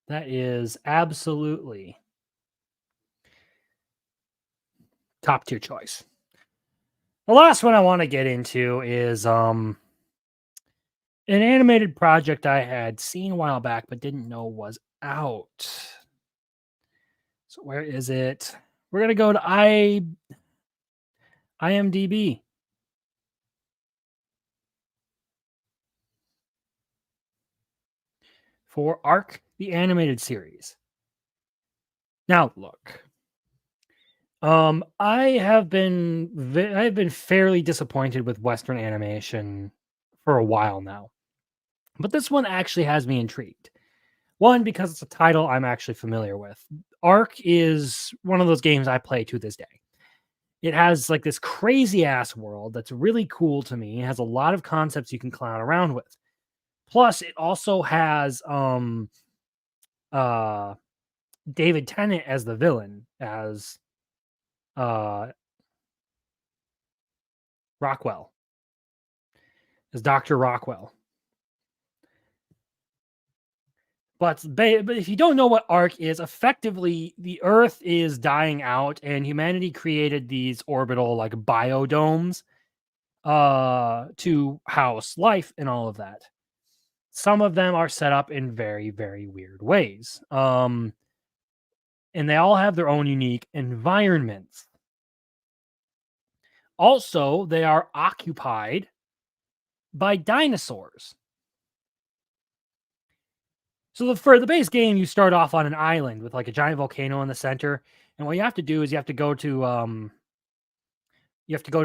I: That is absolutely top tier choice. The last one I want to get into is an animated project I had seen a while back but didn't know was out. So where is it? We're going to go to IMDb. For Ark, the animated series. Now, look. I've been fairly disappointed with Western animation for a while now. But this one actually has me intrigued. One, because it's a title I'm actually familiar with. Ark is one of those games I play to this day. It has like this crazy ass world that's really cool to me. It has a lot of concepts you can clown around with. Plus, it also has David Tennant as the villain, as Rockwell, as Dr. Rockwell. But if you don't know what Ark is, effectively the Earth is dying out, and humanity created these orbital like biodomes to house life and all of that. Some of them are set up in very, very weird ways. And they all have their own unique environments. Also, they are occupied by dinosaurs. So for the base game, you start off on an island with like a giant volcano in the center. And what you have to do is you have to go to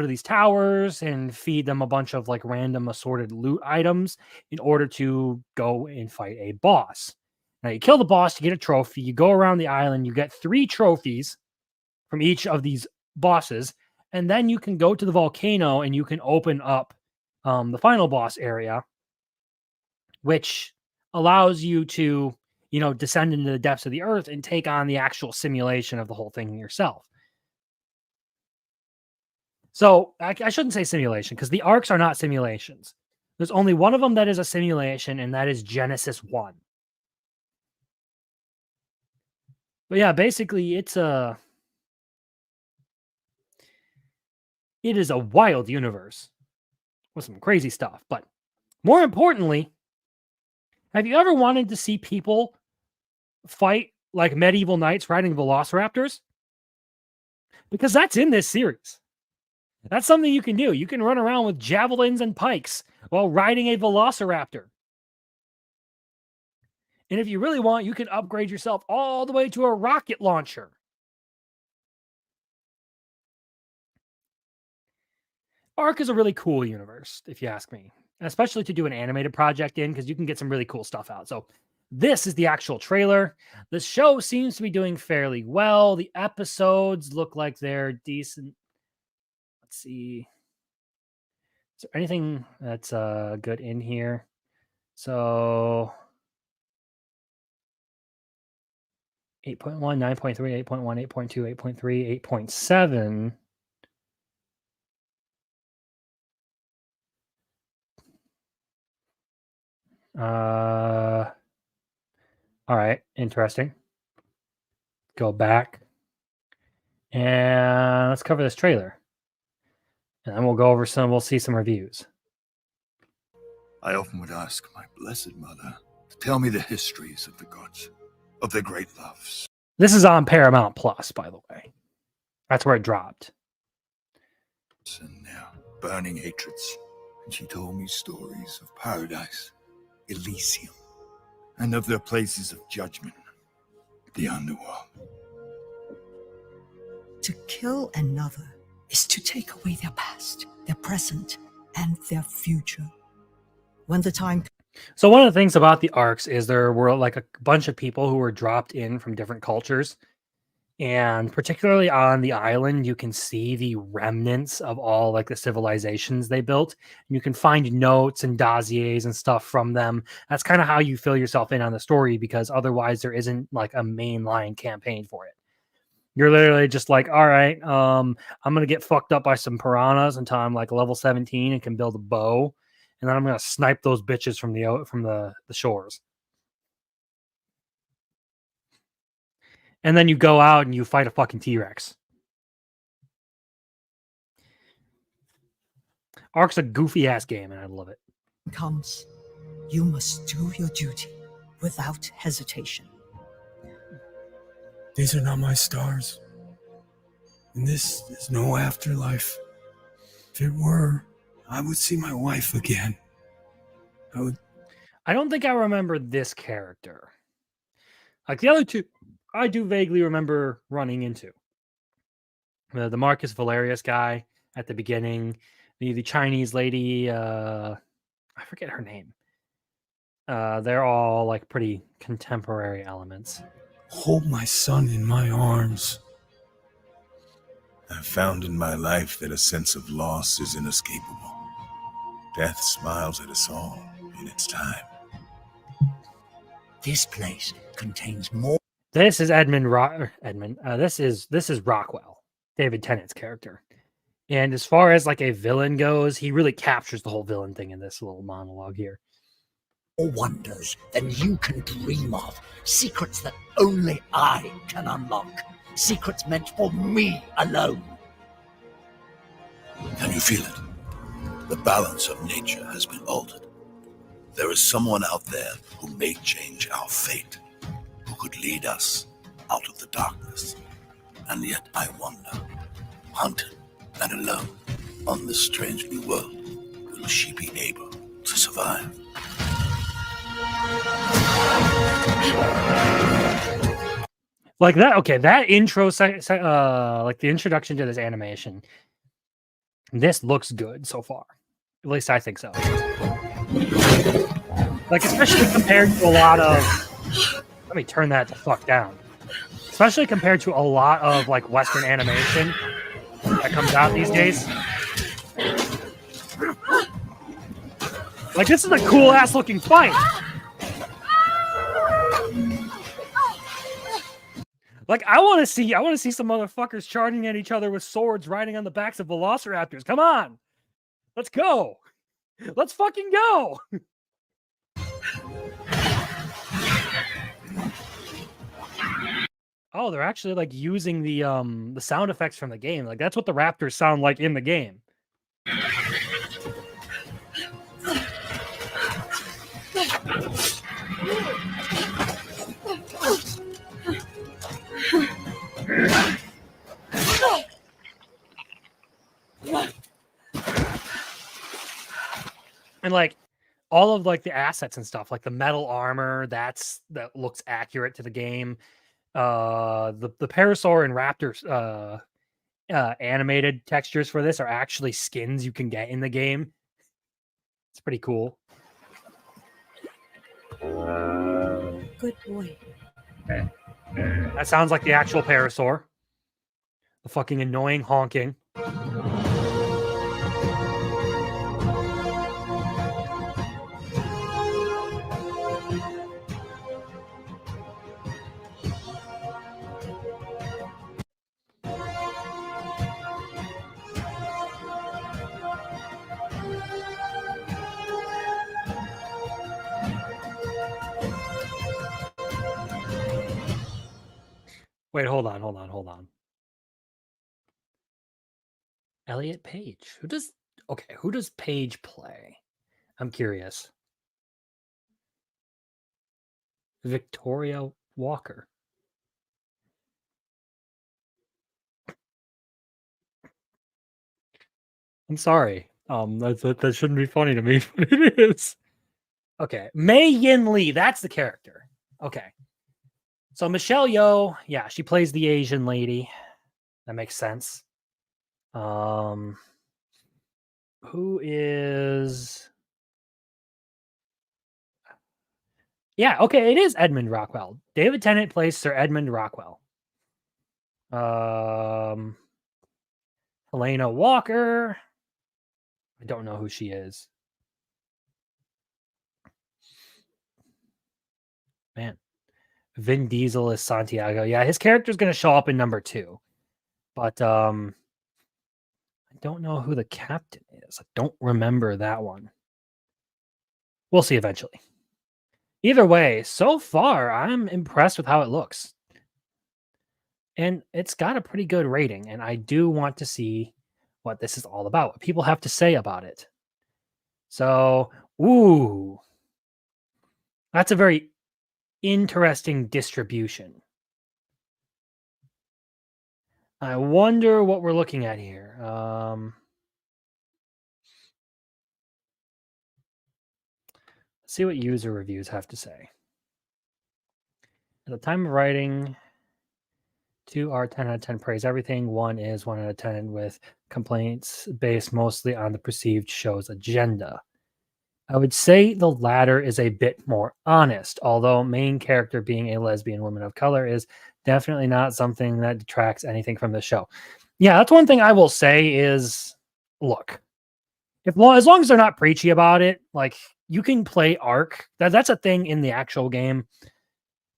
I: these towers and feed them a bunch of like random assorted loot items in order to go and fight a boss. Now you kill the boss to get a trophy. You go around the island. You get 3 trophies from each of these bosses. And then you can go to the volcano and you can open up the final boss area, which allows you to, descend into the depths of the earth and take on the actual simulation of the whole thing yourself. So I shouldn't say simulation because the arcs are not simulations. There's only one of them that is a simulation, and that is Genesis 1. But yeah, basically it is a wild universe with some crazy stuff. But more importantly, have you ever wanted to see people fight like medieval knights riding velociraptors? Because that's in this series. That's something you can do. You can run around with javelins and pikes while riding a velociraptor. And if you really want, you can upgrade yourself all the way to a rocket launcher. Ark is a really cool universe, if you ask me. Especially to do an animated project in, because you can get some really cool stuff out. So this is the actual trailer. The show seems to be doing fairly well. The episodes look like they're decent. Let's see. Is there anything that's good in here? So 8.1, 9.3, 8.1, 8.2, 8.3, 8.7. All right, interesting. Go back and let's cover this trailer. And then we'll see some reviews.
J: I often would ask my blessed mother to tell me the histories of the gods, of their great loves.
I: This is on Paramount Plus, by the way. That's where it dropped.
J: And now, burning hatreds. And she told me stories of paradise, Elysium, and of their places of judgment, the underworld.
M: To kill another is to take away their past, their present, and their future. When the time...
I: So one of the things about the arcs is there were like a bunch of people who were dropped in from different cultures. And particularly on the island, you can see the remnants of all like the civilizations they built. And you can find notes and dossiers and stuff from them. That's kind of how you fill yourself in on the story, because otherwise there isn't like a mainline campaign for it. You're literally just like, all right, I'm gonna get fucked up by some piranhas until I'm like level 17 and can build a bow, and then I'm gonna snipe those bitches from the shores. And then you go out and you fight a fucking T-Rex. Ark's a goofy ass game, and I love it.
M: Comes, you must do your duty without hesitation.
F: These are not my stars. And this is no afterlife. If it were, I would see my wife again.
I: I don't think I remember this character. Like the other two, I do vaguely remember running into. The Marcus Valerius guy at the beginning, the Chinese lady, I forget her name. They're all like pretty contemporary elements.
F: Hold my son in my arms. I've found in my life that a sense of loss is inescapable. Death smiles at us all in its time.
M: This place contains more.
I: This is this is Rockwell, David Tennant's character. And as far as like a villain goes, he really captures the whole villain thing in this little monologue here.
M: More wonders than you can dream of. Secrets that only I can unlock. Secrets meant for me alone.
D: Can you feel it? The balance of nature has been altered. There is someone out there who may change our fate, who could lead us out of the darkness. And yet I wonder, hunted and alone on this strange new world, will she be able to survive?
I: Like that, okay, that intro, like the introduction to this animation, this looks good so far. At least I think so. Like, especially compared to a lot of... Let me turn that the fuck down. Especially compared to a lot of, like, Western animation that comes out these days. Like, this is a cool-ass looking fight! Like, I want to see some motherfuckers charging at each other with swords riding on the backs of velociraptors. Come on! Let's go! Let's fucking go! Oh, they're actually like using the sound effects from the game. Like that's what the raptors sound like in the game. And like all of like the assets and stuff, like the metal armor, that looks accurate to the game. The Parasaur and Raptor animated textures for this are actually skins you can get in the game. It's pretty cool.
M: Good boy.
I: That sounds like the actual Parasaur. The fucking annoying honking. Wait, hold on. Elliot Page. Who does Page play? I'm curious. Victoria Walker. I'm sorry. That shouldn't be funny to me, but it is. Okay. Mei Yin Lee, that's the character. Okay. So Michelle Yeoh, yeah, she plays the Asian lady. That makes sense. Who is... Yeah, okay, it is Edmund Rockwell. David Tennant plays Sir Edmund Rockwell. Helena Walker. I don't know who she is. Man. Vin Diesel is Santiago. Yeah, his character's going to show up in number 2. But I don't know who the captain is. I don't remember that one. We'll see eventually. Either way, so far, I'm impressed with how it looks. And it's got a pretty good rating. And I do want to see what this is all about, what people have to say about it. So, ooh, that's a very interesting distribution. I wonder what we're looking at here. Let's see what user reviews have to say. At the time of writing, 2 are 10 out of 10 praise everything. 1 is 1 out of 10 with complaints based mostly on the perceived show's agenda. I would say the latter is a bit more honest, although main character being a lesbian woman of color is definitely not something that detracts anything from the show. Yeah, that's one thing I will say is, look, as long as they're not preachy about it, like you can play Ark. That's a thing in the actual game.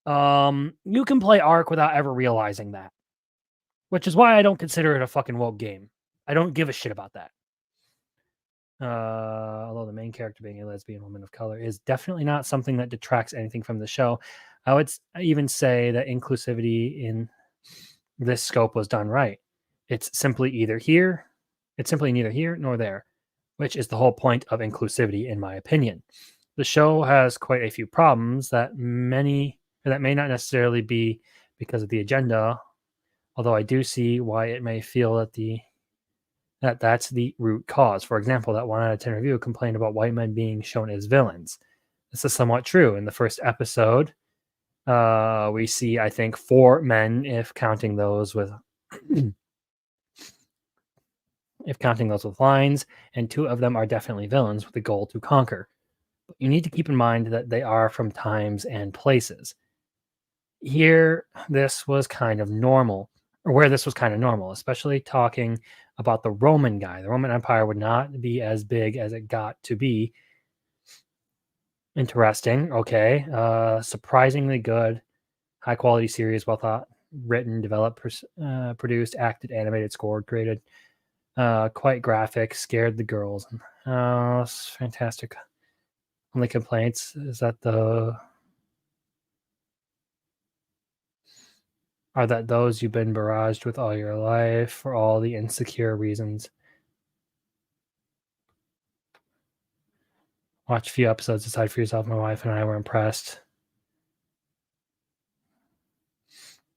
I: You can play Ark without ever realizing that, which is why I don't consider it a fucking woke game. I don't give a shit about that. Although the main character being a lesbian woman of color is definitely not something that detracts anything from the show. I would even say that inclusivity in this scope was done right. It's simply neither here nor there, which is the whole point of inclusivity, in my opinion. The show has quite a few problems that may not necessarily be because of the agenda, although I do see why it may feel that that's the root cause. For example, that 1 out of 10 review complained about white men being shown as villains. This is somewhat true. In the first episode, we see, I think, 4 men, if counting those with lines, and 2 of them are definitely villains with the goal to conquer. But you need to keep in mind that they are from times and places. Here, this was kind of normal, especially talking about the Roman guy. The Roman Empire would not be as big as it got to be. Interesting. Okay. Surprisingly good. High quality series, well thought, written, developed, produced, acted, animated, scored, created. Quite graphic, scared the girls. It's fantastic. Only complaints is that those you've been barraged with all your life for all the insecure reasons. Watch a few episodes, decide for yourself. My wife and I were impressed.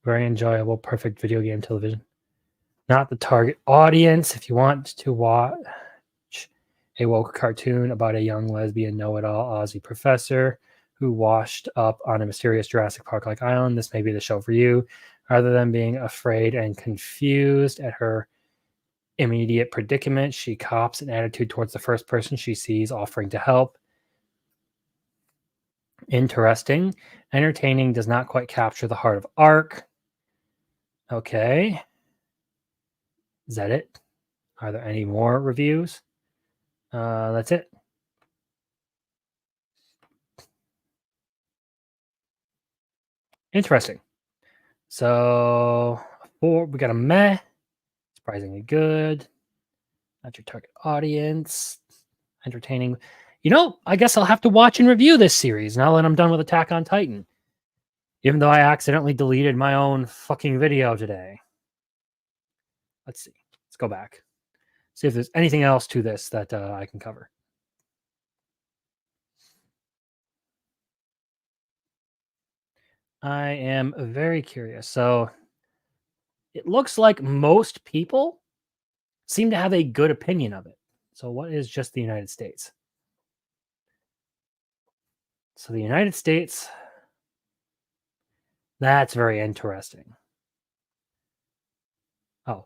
I: Very enjoyable, perfect video game television. Not the target audience. If you want to watch a woke cartoon about a young lesbian know-it-all Aussie professor who washed up on a mysterious Jurassic Park-like island, this may be the show for you. Rather than being afraid and confused at her immediate predicament, she cops an attitude towards the first person she sees offering to help. Interesting. Entertaining, does not quite capture the heart of Ark. Okay. Is that it? Are there any more reviews? That's it. Interesting. So, we got a meh, surprisingly good, not your target audience, entertaining. I guess I'll have to watch and review this series now that I'm done with Attack on Titan, even though I accidentally deleted my own fucking video today. Let's see. Let's go back. See if there's anything else to this that I can cover. I am very curious. So it looks like most people seem to have a good opinion of it. So what is just the United States? So the United States, that's very interesting. Oh,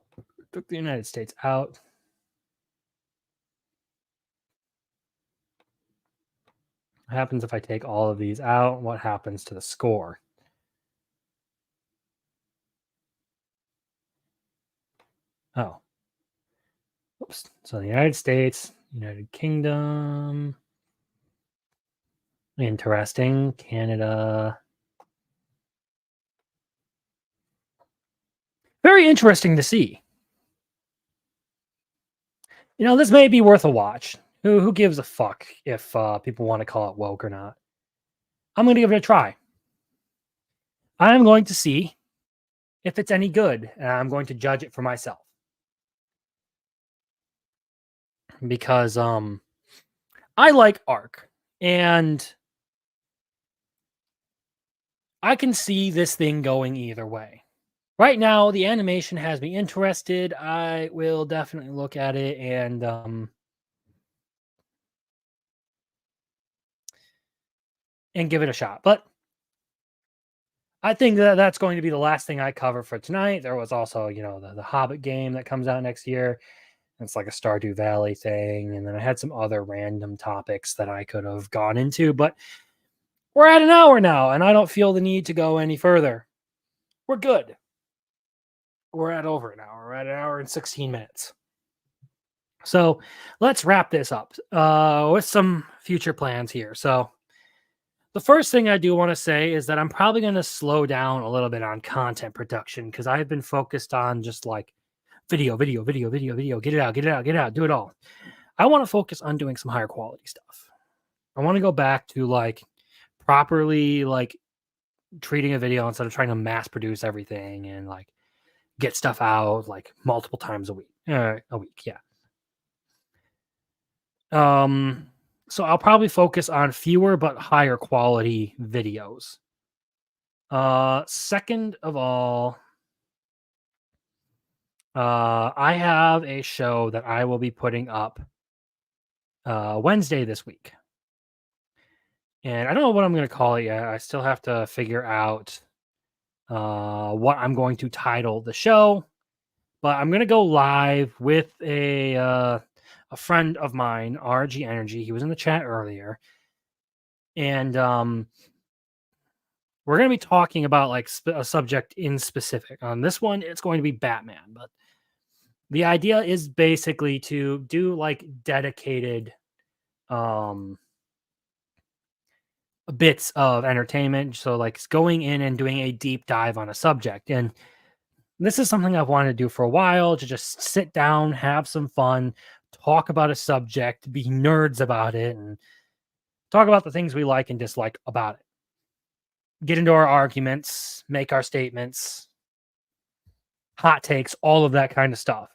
I: took the United States out. What happens if I take all of these out? What happens to the score? Oh. Oops. So the United States, United Kingdom. Interesting. Canada. very interesting to see. You know, this may be worth a watch. Who gives a fuck if people want to call it woke or not? I'm going to give it a try. I'm going to see if it's any good, and I'm going to judge it for myself. Because I like Ark, and I can see this thing going either way. Right now, the animation has me interested. I will definitely look at it and give it a shot. But I think that that's going to be the last thing I cover for tonight. There was also, you know, the Hobbit game that comes out next year. It's like a Stardew Valley thing. And then I had some other random topics that I could have gone into. But we're at an hour now, and I don't feel the need to go any further. We're good. We're at over an hour. We're at an hour and 16 minutes. So let's wrap this up with some future plans here. So the first thing I do want to say is that I'm probably going to slow down a little bit on content production because I've been focused on just like video, get it out, do it all. I want to focus on doing some higher quality stuff. I want to go back to like properly like treating a video instead of trying to mass produce everything and like get stuff out like multiple times a week. Yeah. So I'll probably focus on fewer but higher quality videos. Second of all, I have a show that I will be putting up Wednesday this week. And I don't know what I'm going to call it yet. I still have to figure out what I'm going to title the show, but I'm going to go live with a friend of mine, RG Energy. He was in the chat earlier, and we're going to be talking about like a subject in specific. On this one, it's going to be Batman, but the idea is basically to do like dedicated bits of entertainment. So like going in and doing a deep dive on a subject. And this is something I've wanted to do for a while, to just sit down, have some fun, talk about a subject, be nerds about it, and talk about the things we like and dislike about it. Get into our arguments, make our statements, hot takes, all of that kind of stuff.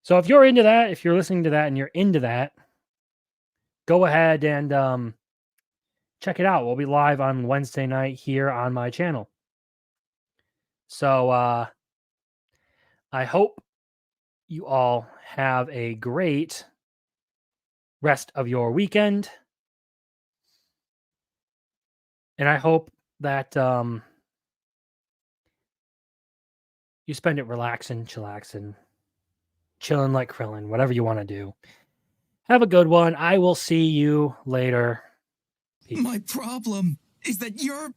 I: So if you're into that, if you're listening to that and you're into that, go ahead and check it out. We'll be live on Wednesday night here on my channel. So I hope you all have a great rest of your weekend. And I hope that you spend it relaxing, chillaxing, chilling like Krillin, whatever you want to do. Have a good one. I will see you later. Peace.
N: My problem is that you're